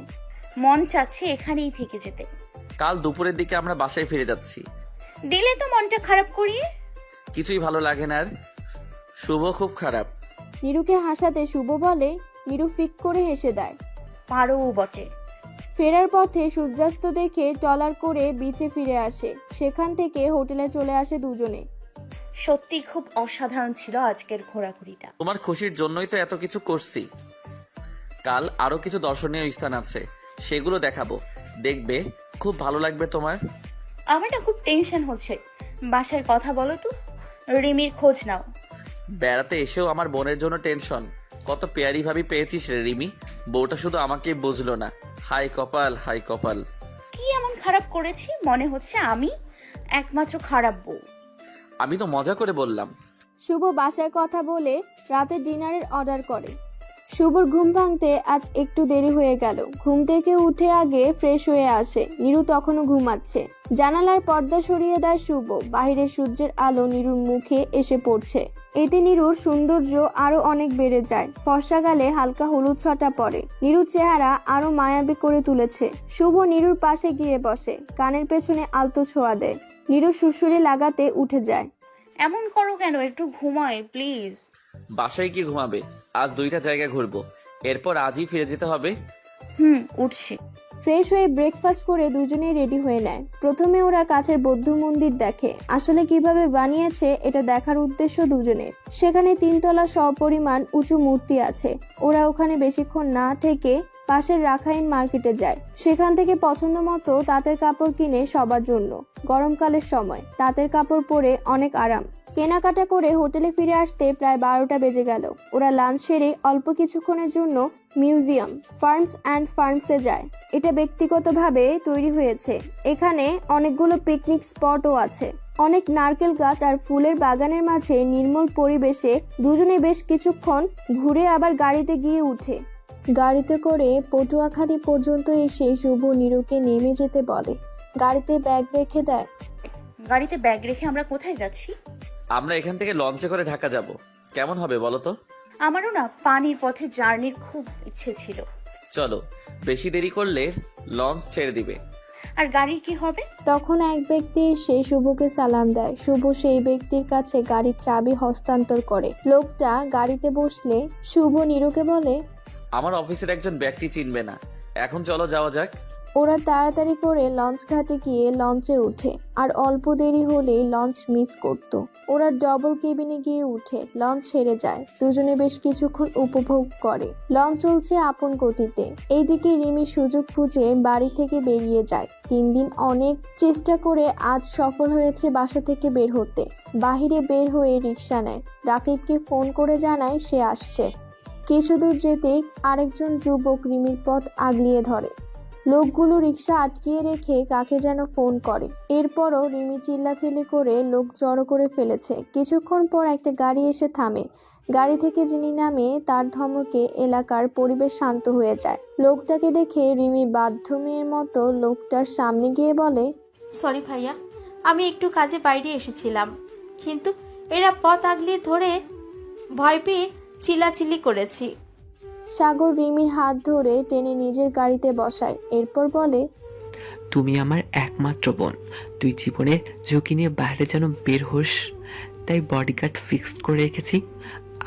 মন চাচ্ছে এখানেই থেকে যেতে। কাল দুপুরের দিকে আমরা বাসায় ফিরে যাচ্ছি। দিলে তো মনটা খারাপ করিয়ে। কিছুই ভালো লাগে না আর। শুভ খুব খারাপ। নিরুকে হাসাতে শুভ বলে। নিরু ফিক করে হেসে দেয়। পারো বটে। ফেরার পথে সূর্যাস্ত দেখে ট্রলার করে বিচে ফিরে আসে। সেখান থেকে হোটেলে চলে আসে দুজনে। সত্যি খুব অসাধারণ ছিল আজকের ঘোরাঘুরিটা। তোমার খুশির জন্যই তো এত কিছু করছি। কাল আরো কিছু দর্শনীয় স্থান আছে, সেগুলো দেখাবো, দেখবে খুব ভালো লাগবে তোমার। আমার না খুব টেনশন হচ্ছে। বাসায় কথা বলো তো, রিমির খোঁজ নাও। বেড়াতে এসেও আমার বোনের জন্য টেনশন। কত পেয়ারি ভাবি পেয়েছিস রে রিমি, বউটা শুধু আমাকে বুঝলো না। হাই কপাল, হাই কপাল। কি এমন খারাপ করেছি মনে হচ্ছে আমি একমাত্র খারাপ বউ? আমি তো মজা করে বললাম। শুভ বাসায় কথা বলে রাতে ডিনারের অর্ডার করে। শুভর ঘুম ভাঙতে আজ একটু দেরি হয়ে গেল। ঘুম থেকে উঠে আগে ফ্রেশ হয়ে আসে। নীরু তখনও ঘুমাচ্ছে। জানালার পর্দা সরিয়ে দেয় শুভ। বাইরের সূর্যের আলো নীরুর মুখে এসে পড়ছে। এতে নীরুর সৌন্দর্য আরো অনেক বেড়ে যায়। ফর্সা গালে হালকা হলুদ ছটা পড়ে। নীরুর চেহারা আরো মায়াবী করে তুলেছে। শুভ নীরুর পাশে গিয়ে বসে, কানের পেছনে আলতো ছোঁয়া দেয়। নীরু সুরসুরি লাগাতে উঠে যায়। এমন করো কেন? একটু ঘুমাই প্লিজ। বাসায় কি ঘুমাবে? আজ 2টা জায়গায় ঘুরবো, এরপর আজই ফিরে যেতে হবে। উঠছি। ফ্রেশ হয়ে ব্রেকফাস্ট করে দুজনেই রেডি হয়ে নেয়। প্রথমে ওরা কাছের বৌদ্ধ মন্দির দেখে। আসলে কিভাবে বানিয়েছে এটা দেখার উদ্দেশ্য দুজনের। সেখানে 3 তলা সপরিমাণ উঁচু মূর্তি আছে। ওরা ওখানে বেশিক্ষণ না থেকে পাশের রাখাইন মার্কেটে যায়। সেখান থেকে পছন্দ মতো তাঁতের কাপড় কিনে সবার জন্য। গরমকালের সময় তাঁতের কাপড় পরে অনেক আরাম। কেনাকাটা করে হোটেলে ফিরে আসতে প্রায় 12টা বেজে গেল। ওরা লাঞ্চ সেরে অল্প কিছুক্ষণের জন্য মিউজিয়াম ফার্মস অ্যান্ড ফার্মসে যায়। এটা ব্যক্তিগতভাবে তৈরি হয়েছে। এখানে অনেকগুলো পিকনিক স্পটও আছে। অনেক নারকেল গাছ আর ফুলের বাগানের মাঝে নির্মল পরিবেশে দুজনে বেশ কিছুক্ষণ ঘুরে আবার গাড়িতে গিয়ে উঠে। গাড়িতে করে পটুয়াখালী পর্যন্ত এসে শুভ নীরুকে নেমে যেতে বলে। গাড়িতে ব্যাগ রেখে দেয়। গাড়িতে ব্যাগ রেখে আমরা কোথায় যাচ্ছি? আমরা এখান থেকে লঞ্চে করে ঢাকা যাব। কেমন হবে বলো তো? আমারও না পানির পথে জার্নির খুব ইচ্ছে ছিল। চলো, বেশি দেরি করলে লঞ্চ ছেড়ে দিবে। আর গাড়ির কি হবে? তখন এক ব্যক্তি এসে শুভকে সালাম দেয়। শুভ সেই ব্যক্তির কাছে গাড়ির চাবি হস্তান্তর করে। লোকটা গাড়িতে বসলে শুভ নীরুকে বলে, আমার অফিসের একজন ব্যক্তি চিনবে না। এখন চলো যাওয়া যাক। ওরা তাড়াতাড়ি করে লঞ্চ ঘাটে গিয়ে লঞ্চে ওঠে। আর অল্প দেরি হলেই লঞ্চ মিস করত। ওরা ডবল কেবিনে গিয়ে উঠে। লঞ্চ ছেড়ে যায়। দুজনে বেশ কিছুক্ষণ উপভোগ করে। লঞ্চ চলছে আপন গতিতে। এইদিকে রিমি সুযোগ খুঁজে বাড়ি থেকে বেরিয়ে যায়। 3 দিন অনেক চেষ্টা করে আজ সফল হয়েছে বাসা থেকে বের হতে। বাহিরে বের হয়ে রিক্সা নেয়। রাকিবকে ফোন করে জানায় সে আসছে। কিছুদূর যেতেই আরেকজন যুবক রিমির পথ আগলিয়ে ধরে। লোকগুলো রিক্সা আটকিয়ে রেখে কাকে যেন ফোন করে। এরপরও রিমি চিল্লাচিল্লি করে লোক জড়ো করে ফেলেছে। কিছুক্ষণ পর একটা গাড়ি এসে থামে। গাড়ি থেকে যিনি নামে তার ধমকে এলাকার পরিবেশ শান্ত হয়ে যায়। লোকটাকে দেখে রিমি বাধ্য মেয়ের মতো লোকটার সামনে গিয়ে বলে, সরি ভাইয়া, আমি একটু কাজে বাইরে এসেছিলাম, কিন্তু এরা পথ আগলিয়ে ধরে ভয় পেয়ে চিল্লাচিল্লি করেছি। সাগর রিমির হাত ধরে টেনে নিজের গাড়িতে বসায়। এরপর বলে, তুমি আমার একমাত্র বোন। তুই জীবনের ঝুঁকি নিয়ে বাইরে যেন বের হোস, তাই বডিগার্ড ফিক্সড করে রেখেছি।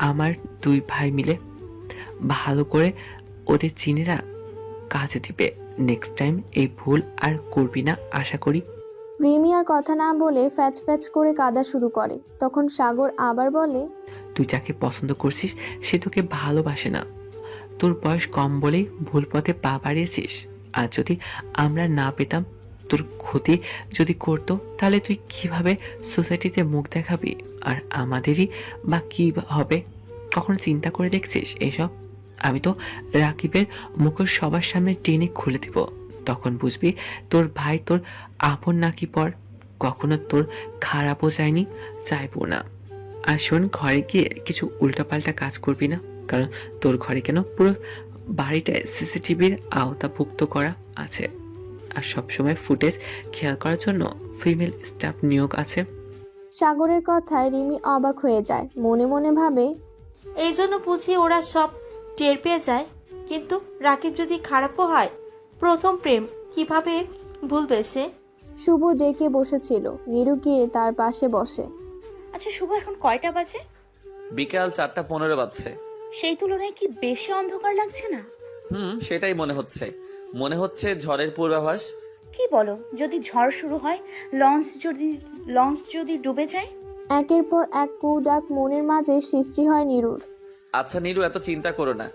আমার 2 ভাই মিলে ভালো করে ওদের চিনেরা কাজে দিবে। নেক্সট টাইম এই ভুল আর করবি না আশা করি। রিমি আর কথা না বলে ফ্যাচ ফ্যাচ করে কাঁদা শুরু করে। তখন সাগর আবার বলে, তুই যাকে পছন্দ করছিস সে তোকে ভালোবাসে না। তোর বয়স কম বলেই ভুল পথে পা বাড়িয়েছিস। আর যদি আমরা না পেতাম, তোর ক্ষতি যদি করতো, তাহলে তুই কিভাবে সোসাইটিতে মুখ দেখাবি? আর আমাদেরই বা কি হবে? কখনো চিন্তা করে দেখছিস এসব? আমি তো রাকিবের মুখোশ সবার সামনে টেনে খুলে দিব। তখন বুঝবি তোর ভাই তোর আপন নাকি পর। কখনো তোর খারাপও চাইনি, চাইবো না। আর শোন, ঘরে গিয়ে কিছু উল্টাপাল্টা কাজ করবি না, কারণ তোর ঘরে কেন পুরো বাড়িটায় সিসিটিভির আওতাভুক্ত করা আছে। আর সবসময় ফুটেজ খেয়াল করার জন্য ফিমেল স্টাফ নিয়োগ আছে। সাগরের কথায় রিমি অবাক হয়ে যায়। মনে মনে ভাবে, এই জন্য বুঝি ওরা সব টের পেয়ে যায়। কিন্তু রাকিব যদি খারাপও হয়, প্রথম প্রেম কিভাবে ভুলবে সে? শুভ ডেকে বসেছিল। নীরু গিয়ে তার পাশে বসে। আচ্ছা শুভ, এখন কয়টা বাজে? বিকাল 4:15 বাজছে। সেই তুলনায় কি বেশি অন্ধকার লাগছে না? সেটাই মনে হচ্ছে। মনে হচ্ছে ঝড়ের পূর্বাভাস। কি বলো, যদি ঝড় শুরু হয়, লঞ্চ যদি ডুবে যায়? একের পর এক কু ডাক মনের মাঝে সৃষ্টি হয় নীরুর। আচ্ছা নীরু, এত চিন্তা করো না।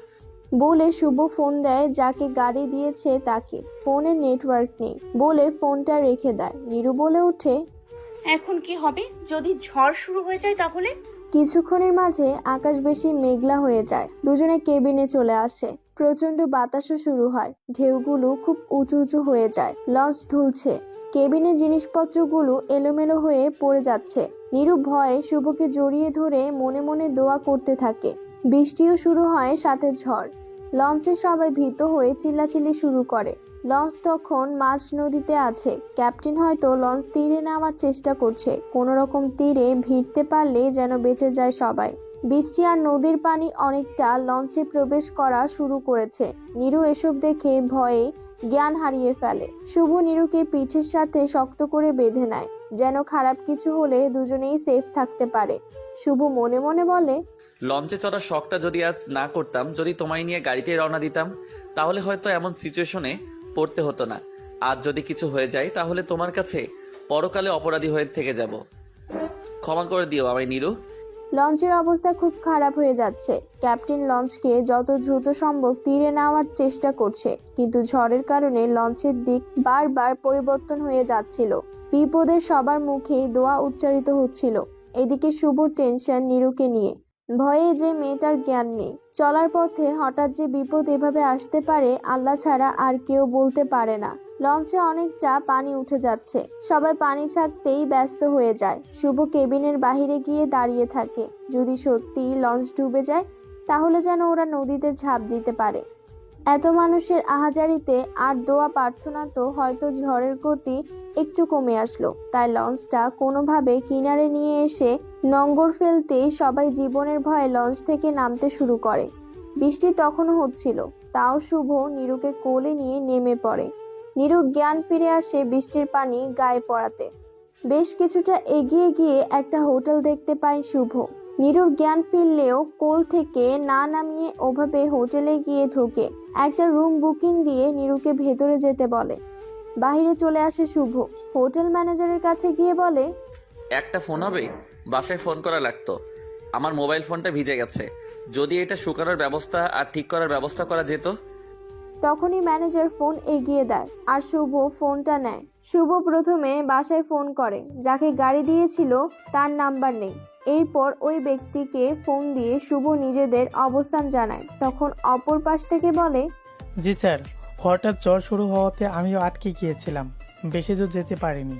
বলে শুভ ফোন দেয় যাকে গাড়ি দিয়েছে তাকে। ফোনে নেটওয়ার্ক নেই বলে ফোনটা রেখে দেয়। নীরু বলে ওঠে, এখন কি হবে যদি ঝড় শুরু হয়ে যায় তাহলে? কিছুক্ষণের মাঝে আকাশ বেশি মেঘলা হয়ে যায়। দুজনে কেবিনে চলে আসে। প্রচন্ড বাতাসও শুরু হয়। ঢেউগুলো খুব উঁচু উঁচু হয়ে যায়। লঞ্চ দুলছে। কেবিনের জিনিসপত্রগুলো এলোমেলো হয়ে পড়ে যাচ্ছে। নীরু ভয়ে শুভকে জড়িয়ে ধরে মনে মনে দোয়া করতে থাকে। বৃষ্টিও শুরু হয়, সাথে ঝড়। লঞ্চে সবাই ভীত হয়ে চিল্লাচিল্লি শুরু করে। লঞ্চ তখন মাঝ নদীতে আছে। ক্যাপ্টেন হয়তো লঞ্চ তীরে নামার চেষ্টা করছে। কোনো রকম তীরে ভিড়তে পারলে যেন বেঁচে যায় সবাই। বৃষ্টি আর নদীর পানি অনেকটা লঞ্চে প্রবেশ করা শুরু করেছে। নীরু এসব দেখে ভয়ে জ্ঞান হারিয়ে ফেলে। শুভ নীরুকে পিঠের সাথে শক্ত করে বেঁধে নেয়, যেন খারাপ কিছু হলে দুজনেই সেফ থাকতে পারে। শুভ মনে মনে বলে, লঞ্চে চড়ার শখটা যদি আজ না করতাম, যদি তোমায় নিয়ে গাড়িতে রওনা দিতাম, তাহলে হয়তো এমন সিচুয়েশনে পড়তে হতো না। আজ যদি কিছু হয়ে যায় তাহলে তোমার কাছে পরকালে অপরাধী হয়ে থেকে যাব। ক্ষমা করে দিও আমায় নীরু। লঞ্চের অবস্থা খুব খারাপ হয়ে যাচ্ছে। ক্যাপ্টেন লঞ্চকে যত দ্রুত সম্ভব তীরে নেওয়ার চেষ্টা করছে, কিন্তু ঝড়ের কারণে লঞ্চের দিক বারবার পরিবর্তন হয়ে যাচ্ছিল। বিপদের সবার মুখেই দোয়া উচ্চারিত হচ্ছিল। এদিকে শুভ টেনশন নীরুকে নিয়ে। ভয়ে যে মেয়েটার জ্ঞান নেই। চলার পথে হঠাৎ যে বিপদ এভাবে আসতে পারে আল্লাহ ছাড়া আর কেউ বলতে পারে না। লঞ্চে অনেকটা পানি উঠে যাচ্ছে। সবাই পানি ছাড়তেই ব্যস্ত হয়ে যায়। শুভ কেবিনের বাহিরে গিয়ে দাঁড়িয়ে থাকে। যদি সত্যি লঞ্চ ডুবে যায় তাহলে যেন ওরা নদীতে ঝাঁপ দিতে পারে। এত মানুষের আহাজারিতে আর দোয়া প্রার্থনা তো হয়তো ঝড়ের গতি একটু কমে আসলো। তাই লঞ্চটা কোনোভাবে কিনারে নিয়ে এসে নোঙর ফেলতেই সবাই জীবনের ভয়ে লঞ্চ থেকে নামতে শুরু করে। বৃষ্টি তখনও হচ্ছিল, তাও শুভ নীরুকে কোলে নিয়ে নেমে পড়ে। নীরুর জ্ঞান ফিরে আসে বৃষ্টির পানি গায়ে পড়াতে। বেশ কিছুটা এগিয়ে গিয়ে একটা হোটেল দেখতে পায় শুভ। নীরুর জ্ঞান ফিরলেও কোল থেকে না নামিয়ে ওভাবে হোটেলে গিয়ে ঢোকে। একটা রুম বুকিং দিয়ে নীরুকে ভেতরে যেতে বলে। বাইরে চলে আসে শুভ। হোটেল ম্যানেজারের কাছে গিয়ে বলে, একটা ফোন হবে? বাসায় ফোন করা লাগতো। আমার মোবাইল ফোনটা ভিজে গেছে, যদি এটা শুকানোর ব্যবস্থা আর ঠিক করার ব্যবস্থা করা যেত। তখনই ম্যানেজার ফোন এগিয়ে দেয় আর শুভ ফোনটা নেয়। শুভ প্রথমে বাসায় ফোন করে। যাকে গাড়ি দিয়েছিল তার নাম্বার নেই। এরপর ওই ব্যক্তিকে ফোন দিয়ে শুভ নিজেদের অবস্থান জানায়। তখন অপর পাশ থেকে বলে, জি স্যার, হঠাৎ ঝড় শুরু হওয়াতে আমিও আটকে গিয়েছিলাম, বেশি দূর যেতে পারিনি।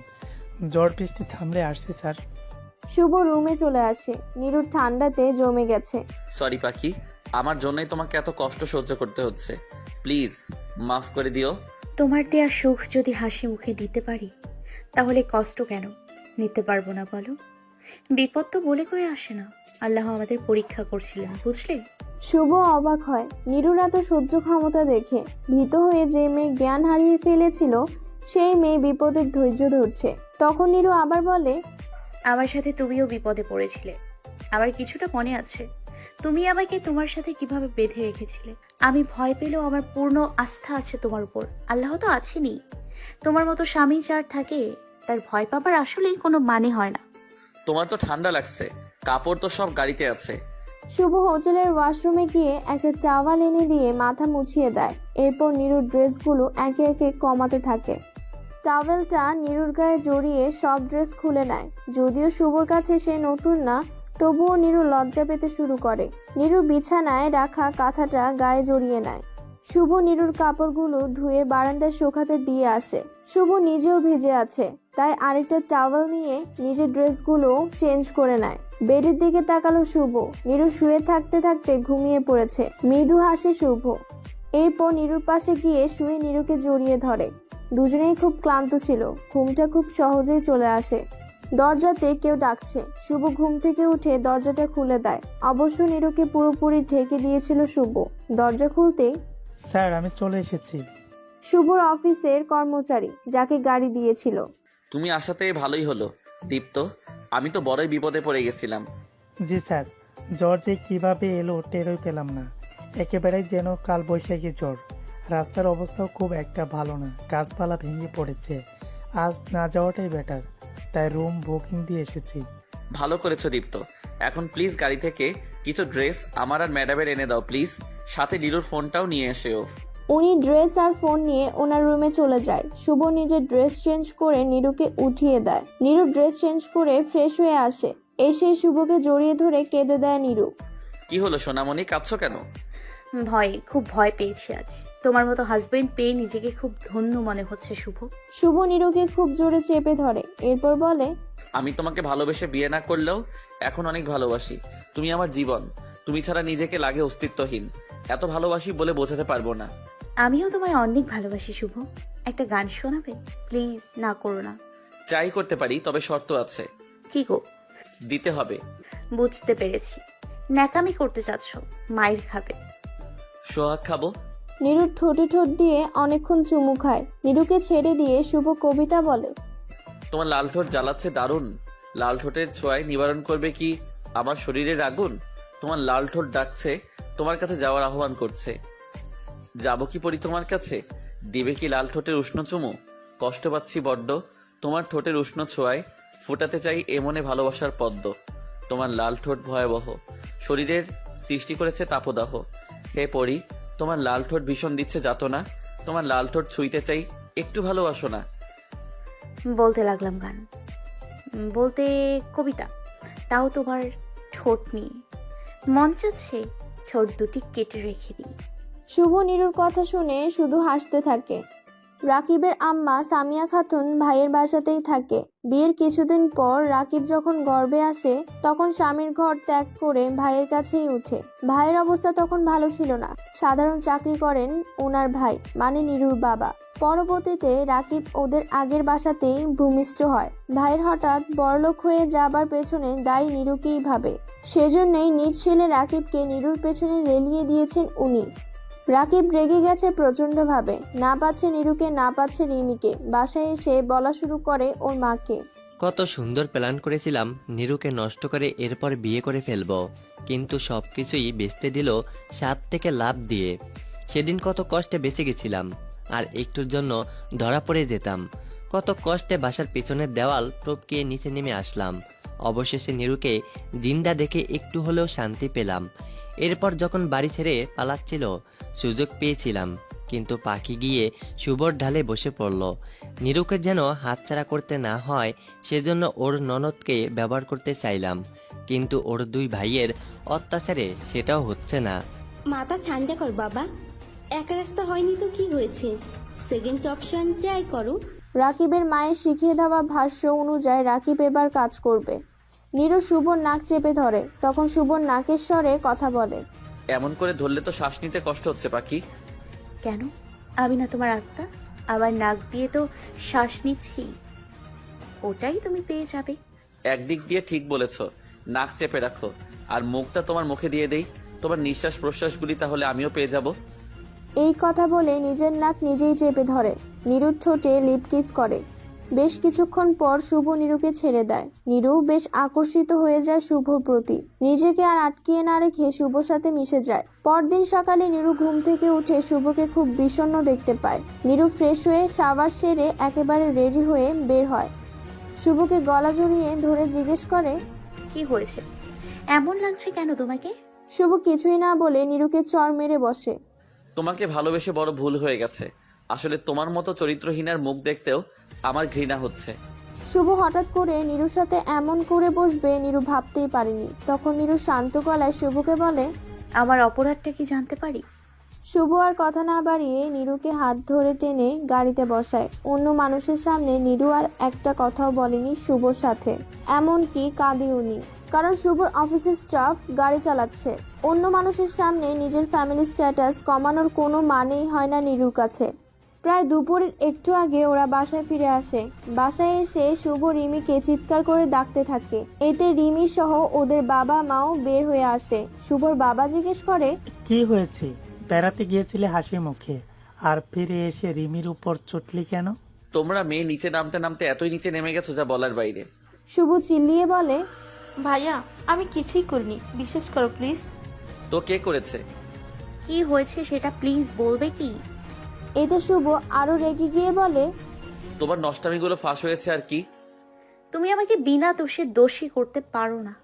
ঝড় বৃষ্টি থামলে আসছি স্যার। শুভ রুমে চলে আসে। নীরুর ঠান্ডাতে জমে গেছে। সরি পাখি, আমার জন্যই তোমাকে এত কষ্ট সহ্য করতে হচ্ছে। প্লিজ মাফ করে দিও। তোমার দেয়া সুখ যদি হাসি মুখে দিতে পারি তাহলে কষ্ট কেন নিতে পারবো না বলো? বিপদ তো বলে কয়ে আসে না, আল্লাহ আমাদের পরীক্ষা করছিলেন, বুঝলে? শুভ অবাক হয় নীরুর এত সহ্য ক্ষমতা দেখে। ভীত হয়ে যে মেয়ে জ্ঞান হারিয়ে ফেলেছিল সেই মেয়ে বিপদের ধৈর্য ধরছে। তখন নীরু আবার বলে, আমার সাথে তুমিও বিপদে পড়েছিলে, আমার কিছুটা মনে আছে। তুমি আমাকে তোমার সাথে কিভাবে বেঁধে রেখেছিলে। আমি ভয় পেলেও আমার পূর্ণ আস্থা আছে তোমার উপর। আল্লাহ তো আছেনই। তোমার মতো স্বামী যার থাকে তার ভয় পাবার আসলেই কোনো মানে হয় না। তোমার তো ঠান্ডা লাগছে, কাপড় তো সব গাড়িতে আছে। শুভ হোটেলের ওয়াশরুমে গিয়ে একটা টাওয়াল এনে দিয়ে মাথা মুছিয়ে দেয়। এরপর নীরুর ড্রেসগুলো একে একে কমাতে থাকে। টাওয়েলটা নীরুর গায়ে জড়িয়ে সব ড্রেস খুলে নেয়। যদিও শুভর কাছে সে নতুন না, তবুও নীরু লজ্জা পেতে শুরু করে। নীরু বিছানায় রাখা কাঁথাটা গায়ে জড়িয়ে নেয়। শুভ নীরুর কাপড়গুলো ধুয়ে বারান্দায় শুকাতে দিয়ে আসে। শুভ নিজেও ভিজে আছে, তাই আরেকটা টাওয়েল নিয়ে নিজের ড্রেসগুলো চেঞ্জ করে নেয়। বেডের দিকে তাকালো শুভ। নীরু শুয়ে থাকতে থাকতে ঘুমিয়ে পড়েছে। মৃদু হাসে শুভ। এরপর নীরুর পাশে গিয়ে শুয়ে নীরুকে জড়িয়ে ধরে। দুজনেই খুব ক্লান্ত ছিল। ঘুমটা খুব সহজেই চলে আসে। দরজাতে কেউ ডাকছে। শুভ ঘুম থেকে উঠে দরজাটা খুলে দেয়। অবশ্য নীরুকে পুরোপুরি ঢেকে দিয়েছিল শুভ। দরজা খুলতেই, স্যার আমি চলে এসেছি। শুভর অফিসের কর্মচারী, যাকে গাড়ি দিয়েছিল। তুমি আসাতে ভালোই হলো দীপ্ত, আমি তো বড়ই বিপদে পড়ে গেছিলাম। জি স্যার, জ্বর যে কিভাবে এলো টেরই পেলাম না। একেবারেই যেন কাল বৈশাখী জ্বর। রাস্তার অবস্থাও খুব একটা ভালো না, গাছপালা ভেঙে পড়েছে। আজ না যাওয়াটাই বেটার, তাই রুম বুকিং দিয়ে এসেছি। ভালো করেছো দীপ্ত। এখন প্লিজ গাড়ি থেকে কিছু ড্রেস আমার আর ম্যাডামের এনে দাও প্লিজ, সাথে নীলুর ফোনটাও নিয়ে এসেও। উনি ড্রেস আর ফোন নিয়ে ওনার রুমে চলে যায়। শুভ নিজের ড্রেস চেঞ্জ করে নীরুকে উঠিয়ে দেয়। নীরু ড্রেস চেঞ্জ করে ফ্রেশ হয়ে আসে। এসে শুভকে জড়িয়ে ধরে কেঁদে দেয় নীরু। কি হলো সোনামণি, কাঁদছো কেন? খুব ভয় পেয়েছি আজ। তোমার মতো হাজবেন্ড পেয়ে নিজেকে খুব ধন্য মনে হচ্ছে শুভ। শুভ নীরুকে খুব জোরে চেপে ধরে, এরপর বলে, আমি তোমাকে ভালোবেসে বিয়ে না করলেও এখন অনেক ভালোবাসি। তুমি আমার জীবন, তুমি ছাড়া নিজেকে লাগে অস্তিত্বহীন। এত ভালোবাসি বলে বোঝাতে পারবো না। আমিও তোমায় অনেক ভালোবাসি শুভ। একটা গান শোনাবে প্লিজ? না করো না। ট্রাই করতে পারি, তবে শর্ত আছে। কি গো? দিতে হবে। বুঝতে পেরেছি, ন্যাকামি করতে চাচ্ছ, মায়ের খাবে। সোহাগ খাবো। নীরুর ঠোঁটে ঠোঁট দিয়ে অনেকক্ষণ চুমু খায়। নীরুকে ছেড়ে দিয়ে শুভ কবিতা বলে, তোমার লাল ঠোঁট জ্বালাচ্ছে দারুণ। লাল ঠোঁটের ছোঁয়ায় নিবারণ করবে কি আমার শরীরের আগুন? তোমার লাল ঠোঁট ডাকছে, তোমার কাছে যাওয়ার আহ্বান করছে। যাবো কি পরি তোমার কাছে? দিবে কি লাল ঠোঁটের উষ্ণ চুমু? কষ্ট পাচ্ছি বড্ড, তোমার ঠোঁটের উষ্ণ ছোঁয়ায় ফুটাতে চাই এমনে ভালোবাসার পদ্ম। তোমার লাল ঠোঁট ভয়াবহ, শরীরের সৃষ্টি করেছে তাপদাহ। হে পরি, তোমার লাল ঠোঁট ভীষণ দিচ্ছে যাতনা। তোমার লাল ঠোঁট ছুঁইতে চাই, একটু ভালোবাসো না। বলতে লাগলাম গান, বলতে কবিতা, তাও তোমার ঠোঁট নিয়ে। মন চাচ্ছে ঠোঁট দুটি কেটে রেখে দিই। শুভ নীরুর কথা শুনে শুধু হাসতে থাকে। রাকিবের আম্মা সামিয়া খাতুন ভাইয়ের বাসাতেই থাকে। বিয়ের কিছুদিন পর রাকিব যখন গর্ভে আসে তখন স্বামীর ঘর ত্যাগ করে ভাইয়ের কাছেই উঠে। ভাইয়ের অবস্থা তখন ভালো ছিল না। সাধারণ চাকরি করেন ওনার ভাই, মানে নীরুর বাবা। পরবর্তীতে রাকিব ওদের আগের বাসাতেই ভূমিষ্ঠ হয়। ভাইয়ের হঠাৎ বড়লোক হয়ে যাবার পেছনে দায়ী নীরুকেই ভাবে। সেজন্যই নিজ ছেলে রাকিবকে নীরুর পেছনে লেলিয়ে দিয়েছেন উনি। রাকিব রেগে গেছে প্রচণ্ডভাবে। না পাচ্ছে নীরুকে, না পাচ্ছে রিমিকে। বাসায় এসে বলা শুরু করে ওর মাকে, কত সুন্দর প্ল্যান করেছিলাম নীরুকে নষ্ট করে এরপর বিয়ে করে ফেলবো, কিন্তু সবকিছুই বেচতে দিল স্বাদ থেকে লাভ দিয়ে। সেদিন কত কষ্টে বেঁচে গেছিলাম, আর একটুর জন্য ধরা পড়ে যেতাম। কত কষ্টে বাসার পেছনের দেওয়াল টপকিয়ে নিচে নেমে আসলাম। অবশেষে নীরুকে জিন্দা দেখে একটু হলেও শান্তি পেলাম। এরপর যখন বাড়ি ছেড়ে পালাচ্ছিল সুযোগ পেয়েছিলাম, কিন্তু পাখি গিয়ে শুভর ঢালে বসে পড়ল। নীরুকে যেন হাতছাড়া করতে না হয় সেজন্য ওর ননদকে ব্যবহার করতে চাইলাম, কিন্তু ওর দুই ভাইয়ের অত্যাচারে সেটাও হচ্ছে না। মাথা ঠান্ডা কর বাবা, এক রাস্তা হয়নি তো কি হয়েছে, সেকেন্ড অপশন ট্রাই করো। রাকিবের মায়ের শিখিয়ে দেওয়া ভাষ্য অনুযায়ী রাকিব এবার কাজ করবে। নীরু শুভর নাক চেপে ধরে। তখন শুভর নাকের স্বরে কথা বলে, এমন করে ধরলে তো শ্বাস নিতে কষ্ট হচ্ছে পাখি। কেন? আমি না তোমার আত্মা? আবার নাক দিয়ে তো শ্বাস নিচ্ছি, ওটাই তুমি পেয়ে যাবে। একদিক দিয়ে ঠিক বলেছ, নাক চেপে রাখো আর মুখটা তোমার মুখে দিয়ে দেই। তোমার নিঃশ্বাস প্রশ্বাসগুলি তাহলে আমিও পেয়ে যাব। এই কথা বলে নিজের নাক নিজেই চেপে ধরে। নীরুর ঠোঁটে লিপ কিস করে। বেশ কিছুক্ষণ পর শুভ নীরুকে ছেড়ে দেয়। নীরু বেশ আকর্ষিত হয়ে যায় শুভর প্রতি। নিজেকে আর আটকিয়ে না রেখে শুভর সাথে মিশে যায়। পরদিন সকালে নীরু ঘুম থেকে উঠে শুভকে খুব বিষণ্ণ দেখতে পায়। নীরু ফ্রেশ হয়ে শাওয়ার সেরে একেবারে রেডি হয়ে বের হয়। শুভকে গলা জড়িয়ে ধরে জিজ্ঞেস করে, কি হয়েছে? এমন লাগছে কেন তোমাকে? শুভ কিছুই না বলে নীরুকে চড় মেরে বসে। তোমাকে ভালোবেসে বড় ভুল হয়ে গেছে। আসলে তোমার মতো চরিত্রহীনার মুখ দেখতেও আমার ঘৃণা হচ্ছে। শুভ হঠাৎ করে নীরুর সাথে এমন করে বসবে নীরু ভাবতেই পারেনি। তখন নীরু শান্ত গলায় শুভকে বলে, আমার অপরাধটা কি জানতে পারি? শুভ আর কথা না বাড়িয়ে নীরুকে হাত ধরে টেনে গাড়িতে বসায়। অন্য মানুষের সামনে নীরু আর একটা কথাও বলেনি শুভর সাথে, এমনকি কাঁদেওনি। কারণ শুভর অফিসের স্টাফ গাড়ি চালাচ্ছে। অন্য মানুষের সামনে নিজের ফ্যামিলি স্ট্যাটাস কমানোর কোনো মানেই হয় না নীরুর কাছে। প্রায় দুপুরের একটু আগে ওরা বাসায় ফিরে আসে। বাসায় এসে শুভ রিমিকে চিৎকার করে ডাকতে থাকে। এতে রিমি সহ ওদের বাবা মাও বের হয়ে আসে। শুভর বাবা জিজ্ঞেস করে, কি হয়েছে? বেড়াতে গিয়েছিলে হাসি মুখে, আর ফিরে এসে রিমির উপর চটলি কেন? তোমরা মেয়ে নিচে নামতে নামতে এতই নিচে নেমে গেছো যা বলার বাইরে। শুভ চিল্লিয়ে বলে, ভাইয়া আমি কিছুই করিনি, বিশ্বাস করো প্লিজ। তো কে করেছে? কি হয়েছে সেটা প্লিজ বলবে কি? এতে শুভ আরো রেগে গিয়ে বলে, তোমার নষ্টামিগুলো ফাঁস হয়েছে আর কি। তুমি আমাকে বিনা দোষে দোষী করতে পারো না।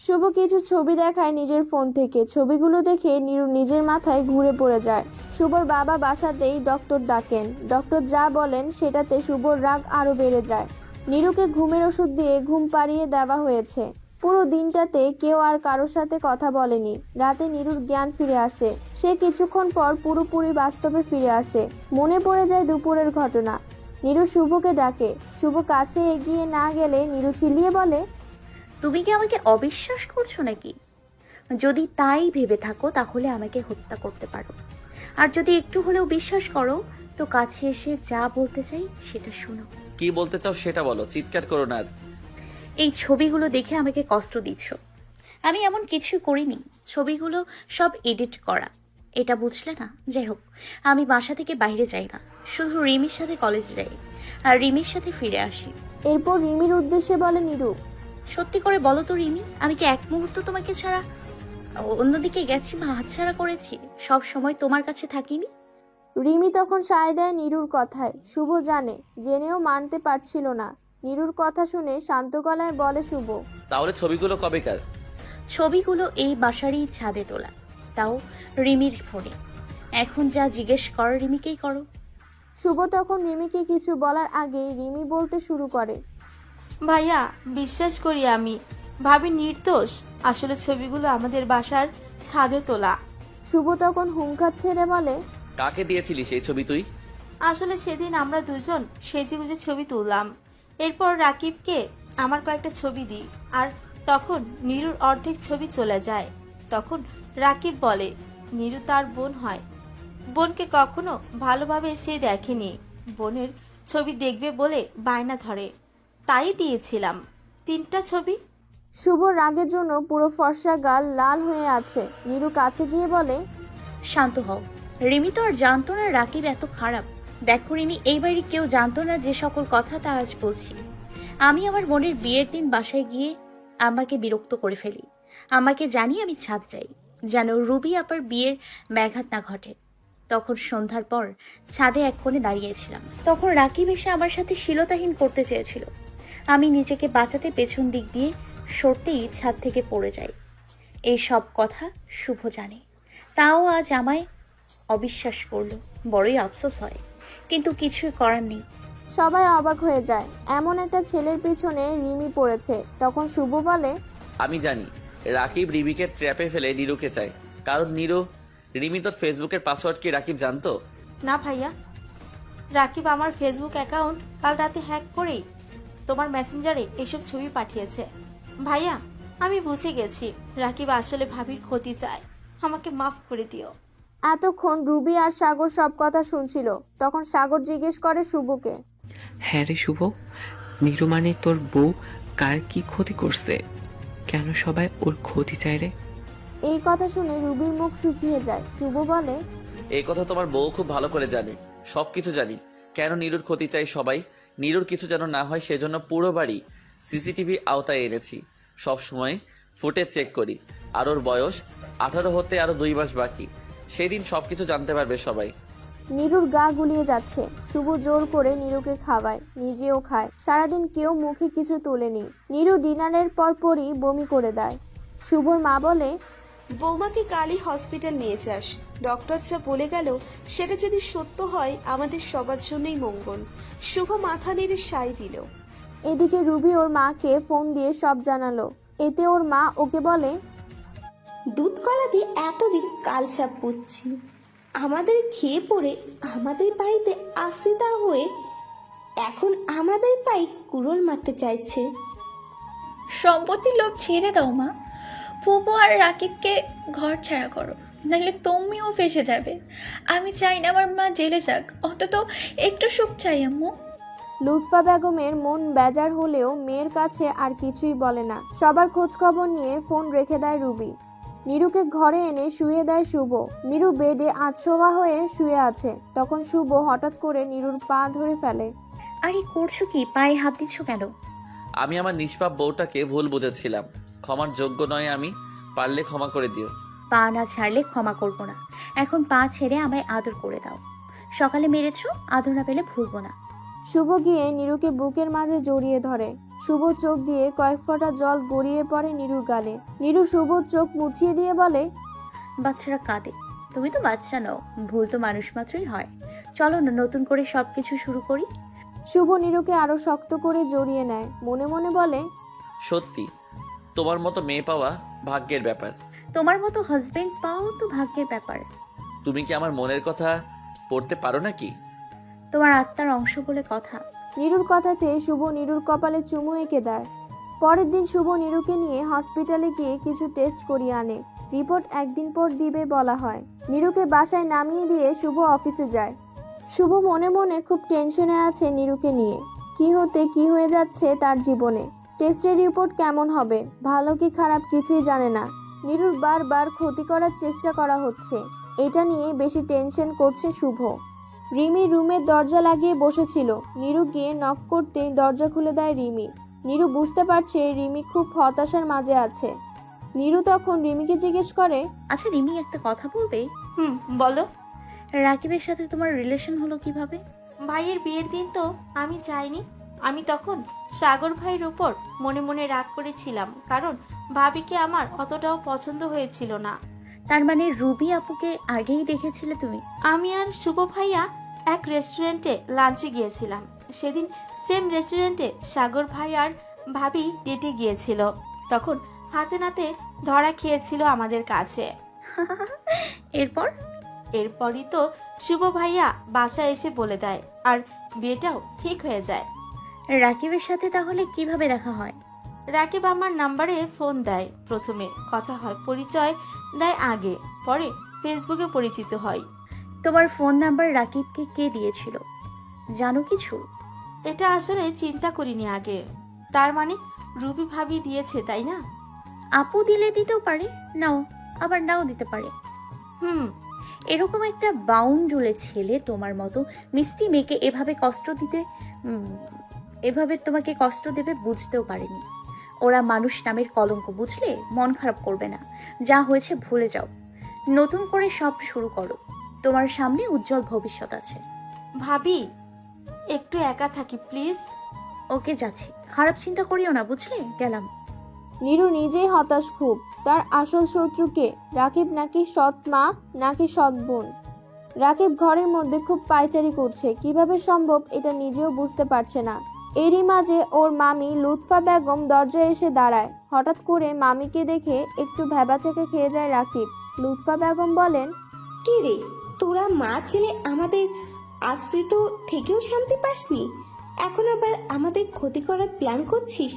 শুভ কিছু ছবি দেখায় নিজের ফোন থেকে। ছবিগুলো দেখে নিরু নিজের মাথায় ঘুরে পড়ে যায়। শুভর বাবা বাসাতেই ডক্টর ডাকেন। ডক্টর যা বলেন সেটাতে শুভর রাগ আরো বেড়ে যায়। নিরুকে ঘুমের ওষুধ দিয়ে ঘুম পাড়িয়ে দেওয়া হয়েছে। পুরো দিনটাতে কেউ আর কারোর সাথে কথা বলেনি। রাতে নিরুর জ্ঞান ফিরে আসে। সে কিছুক্ষণ পর পুরোপুরি বাস্তবে ফিরে আসে। মনে পড়ে যায় দুপুরের ঘটনা। নিরু শুভকে ডাকে। শুভ কাছে এগিয়ে না গেলে নিরু চিল্লিয়ে বলে, তুমি কি আমাকে অবিশ্বাস করছো নাকি? যদি তাই ভেবে থাকো তাহলে আমাকে হত্যা করতে পারো, আর যদি একটু হলেও বিশ্বাস করো তো কাছে এসে যা বলতে চাই সেটা শোনো। কি বলতে চাও সেটা বলো, চিৎকার করো না আর। এই ছবিগুলো দেখে আমাকে কষ্ট দিচ্ছ। আমি এমন কিছু করিনি, ছবিগুলো সব এডিট করা। এটা বুঝলে না? যাই হোক, আমি বাসা থেকে বাইরে যাই না, শুধু রিমির সাথে কলেজে যাই আর রিমির সাথে ফিরে আসি। এরপর রিমির উদ্দেশ্যে বলে নিরু, সত্যি করে বলো তো রিমি, আমি কি এক মুহূর্ত তোমাকে ছাড়া অন্যদিকে গেছি বা হাতছাড়া করেছি? সব সময় তোমার কাছে থাকিনি। রিমি তখন সায় দেয় নিরুর কথায়। শুভ জানে, জেনেও মানতে পারছিল না। নিরুর কথা শুনে শান্ত গলায় বলে শুভ, তাহলে ছবিগুলো কবেকার? ছবিগুলো এই বাসারই ছাদে তোলা, তাও রিমির ফোনে। এখন যা জিজ্ঞেস করো রিমিকেই করো। শুভ তখন রিমিকে কিছু বলার আগেই রিমি বলতে শুরু করে, ভাইয়া, বিশ্বাস করি আমি ভাবি নির্দোষ। আসলে ছবিগুলো আমাদের বাসার ছাদে তোলা। শুভ তখন হুঙ্কার ছেড়ে বলে, কাকে দিয়েছিলি সেই ছবি তুই? আসলে সেদিন আমরা দুজন সেজেগুজে ছবি তুললাম। এরপর রাকিবকে আমার কয়েকটা ছবি দিই, আর তখন নিরুর অর্ধেক ছবি চলে যায়। তখন রাকিব বলে নিরু তার বোন হয়, বোনকে কখনো ভালোভাবে সে দেখেনি, বোনের ছবি দেখবে বলে বায়না ধরে, তাই দিয়েছিলাম 3টা ছবি। শুভ রাগের জন্য পুরো ফর্সা গাল লাল হয়ে আছে। নিরু কাছে গিয়ে বলে, শান্ত হও। রিমি তো আর জানতো না রাকিব এত খারাপ। দেখো রিমি, এই বাড়ি কেউ জানতো না যে সকল কথা তা আজ বলছি। আমি আমার বোনের বিয়ের দিন বাসায় গিয়ে আমাকে বিরক্ত করে ফেলি। আমাকে জানি আমি ছাদ যাই, যেন রুবি আপার বিয়ের ব্যাঘাত না ঘটে। তখন সন্ধ্যার পর ছাদে এক কোণে দাঁড়িয়েছিলাম। তখন রাকিব এসে আমার সাথে শ্লীলতাহীন করতে চেয়েছিল। আমি নিজেকে বাঁচাতে পেছন দিক দিয়ে সরতেই ছাদ থেকে পড়ে যাই। এই সব কথা শুভ জানে, তাও আজ আমায় অবিশ্বাস করলো। বড়ই আফসোস হয়, কিন্তু কিছুই করার নেই। সবাই অবাক হয়ে যায়, এমন একটা ছেলের পিছনে রিমি পড়েছে। তখন শুভ বলে, আমি জানি রাকিব রিমিকে ট্র্যাপে ফেলে নিরুকে চায়, কারণ রিমি তোর ফেসবুকের পাসওয়ার্ড কি রাকিব জানতো? না ভাইয়া, রাকিব আমার ফেসবুক অ্যাকাউন্ট কাল রাতে হ্যাক করেই তোমার মেসেঞ্জারে এসব ছবি পাঠিয়েছে। ভাইয়া, আমি বুঝে গেছি রাকিব আসলে ভাবির ক্ষতি চায়, আমাকে মাফ করে দিও। এতক্ষণ রুবি আর সাগর সব কথা শুনছিল। তখন সাগর জিজ্ঞেস করে শুভকে, হ্যাঁ রে শুভ, নিরু মানে তোর বউ কার কি ক্ষতি করছে? কেন সবাই ওর ক্ষতি চায় রে? এই কথা শুনে রুবির মুখ শুকিয়ে যায়। শুভ বলে, এই কথা তোমার বউ খুব ভালো করে জানে, সবকিছু জানি। কেন নিরুর ক্ষতি চাই সবাই? নিরুর কিছু যেন না হয় সেজন্য পুরো বাড়ি সিসিটিভি আওতায় এনেছি। সব সময় ফুটেজ চেক করি। আর ওর বয়স 18 হতে আরো 2 মাস বাকি। সেই দিন সবকিছু জানতে পারবে সবাই। নিরুর গা গুলিয়ে যাচ্ছে। শুভ জোর করে নিরুকে খাওয়ায়, নিজেও খায়। সারাদিন কেউ মুখে কিছু তোলেনি। নিরু ডিনারের পরপরই বমি করে দেয়। শুভর মা বলে, বৌমাকে কালই হসপিটাল নিয়ে যাস। ডক্টর যা বলে গেল সেটা যদি সত্য হয় আমাদের সবার জন্যই মঙ্গল। শুভ মাথা নেড়ে সায় দিল। এদিকে রুবি ওর মাকে ফোন দিয়ে সব জানালো। এতে ওর মা ওকে বলে, দুধ কলা দিয়ে এতদিন কালসাপ পুচ্ছি, আমাদের খেয়ে পড়ে আমাদের বাড়িতে আশ্রিতা হয়ে এখন আমাদের পায়ে কুড়োল মারতে চাইছে। সম্পত্তির লোভ ছেড়ে দাও মা। ফুপু আর রাকিবকে ঘর ছাড়া করো, নাহলে তুমিও ফেসে যাবে। আমি চাই না আমার মা জেলে যাক, অন্তত একটু সুখ চাই আম্মু। লুৎফা বেগমের মন বেজার হলেও মেয়ের কাছে আর কিছুই বলে না। সবার খোঁজ খবর নিয়ে ফোন রেখে দেয় রুবি। নিরুকে ঘরে এনে শুয়ে দেয় শুভ। নিরু বেডে আধশোয়া হয়ে শুয়ে আছে। তখন শুভ হঠাৎ করে নিরুর পা ধরে ফেলে। আরে করছো কি? পায়ে হাত দিচ্ছ কেন? আমি আমার নিষ্পাপ বউটাকে ভুল বুঝেছিলাম। ক্ষমার যোগ্য নয় আমি, পারলে ক্ষমা করে দিও। পা না ছাড়লে ক্ষমা করব না। এখন পা ছেড়ে আমায় আদর করে দাও। সকালে মেরেছো, আদর না পেলে ভুলবো না। শুভ গিয়ে নিরুকে বুকের মাঝে জড়িয়ে ধরে। শুভ চোখ দিয়ে কয়েক ফোঁটা জল গড়িয়ে পড়ে নীরুর গালে। নীরু শুভ চোখ মুছিয়ে দিয়ে বলে, বাচ্চারা কাঁদে, তুমি তো বাচ্চা নও, ভুল তো মানুষ মাত্রই হয়। চলো না নতুন করে সবকিছু শুরু করি। শুভ নীরুকে আরো শক্ত করে জড়িয়ে নেয়, মনে মনে বলে, সত্যি তোমার মতো মেয়ে পাওয়া ভাগ্যের ব্যাপার। তোমার মতো হাজবেন্ড পাও তো ভাগ্যের ব্যাপার। তুমি কি আমার মনের কথা পড়তে পারো নাকি? তোমার আত্মার অংশ বলে কথা। নীরুর কথাতে শুভ নীরুর কপালে চুমু এঁকে দেয়। পরের দিন শুভ নীরুকে নিয়ে হসপিটালে গিয়ে কিছু টেস্ট করিয়ে আনে। রিপোর্ট একদিন পর দিবে বলা হয়। নীরুকে বাসায় নামিয়ে দিয়ে শুভ অফিসে যায়। শুভ মনে মনে খুব টেনশনে আছে নীরুকে নিয়ে। কি হতে কি হয়ে যাচ্ছে তার জীবনে। টেস্টের রিপোর্ট কেমন হবে, ভালো কি খারাপ কিছুই জানে না। নীরুর বারবার ক্ষতি করার চেষ্টা করা হচ্ছে, এটা নিয়ে বেশি টেনশন করছে শুভ। রিমি রুমের দরজা লাগিয়ে বসেছিল। নীরু গিয়ে নক করতেই দরজা খুলে দেয় রিমি। নীরু বুঝতে পারছে রিমি খুব হতাশার মাঝে আছে। নীরু তখন রিমিকে জিজ্ঞেস করে, আচ্ছা রিমি, একটা কথা বলবে? বলো। রাকিবের সাথে তোমার রিলেশন হলো কিভাবে? ভাইয়ের বিয়ের দিন তো আমি যাইনি। আমি তখন সাগর ভাইয়ের উপর মনে মনে রাগ করেছিলাম, কারণ ভাবিকে আমার অতটাও পছন্দ হয়েছিল না। তার মানে রুবি আপুকে আগেই দেখেছিলে তুমি? আমি আর শুভ ভাইয়া এক রেস্টুরেন্টে লাঞ্চে গিয়েছিলাম। সেদিন সেম রেস্টুরেন্টে সাগর ভাই আর ভাবি ডেটে গিয়েছিল। তখন হাতে নাতে ধরা খেয়েছিল আমাদের কাছে। এরপরই তো শুভ ভাইয়া বাসায় এসে বলে দেয়, আর বিয়েটাও ঠিক হয়ে যায়। রাকিবের সাথে তাহলে কিভাবে দেখা হয়? রাকিব আমার নাম্বারে ফোন দেয়। প্রথমে কথা হয়, পরিচয় দেয় আগে, পরে ফেসবুকে পরিচিত হয়। তোমার ফোন নাম্বার রাকিবকে কে দিয়েছিল, জানো কিছু? এটা আসলে চিন্তা করিনি আগে। তার মানে রুবি ভাবি দিয়েছে, তাই না? আপু দিলে দিতেও পারে, নাও আবার নাও দিতে পারে। এরকম একটা বাউন্ডুলে ছেলে তোমার মতো মিষ্টি মেয়েকে এভাবে তোমাকে কষ্ট দেবে বুঝতেও পারেনি। ওরা মানুষ নামের কলঙ্ক, বুঝলে? মন খারাপ করবে না, যা হয়েছে ভুলে যাও, নতুন করে সব শুরু করো। তোমার সামনে উজ্জ্বল ভবিষ্যৎ আছে। ভাবি, একটু একা থাকি প্লিজ। ওকে, যাচ্ছি, খারাপ চিন্তা করিও না, বুঝলে? গেলাম। নীরু নিজেই হতাশ খুব। তার আসল শত্রুকে, রাকিব নাকি সৎ মা নাকি সৎ বোন। রাকিব ঘরের মধ্যে খুব পায়চারি করছে, কিভাবে সম্ভব এটা নিজেও বুঝতে পারছে না। এরই মাঝে ওর মামি লুৎফা বেগম দরজায় এসে দাঁড়ায়। হঠাৎ করে মামিকে দেখে একটু ভ্যাবাচেকে খেয়ে যায় রাকিব। লুৎফা বেগম বলেন, কি রে, তোরা মা ছেলে আমাদের আশ্রিত থেকেও শান্তি পাসনি, এখন আবার আমাদের ক্ষতি করার প্ল্যান করছিস?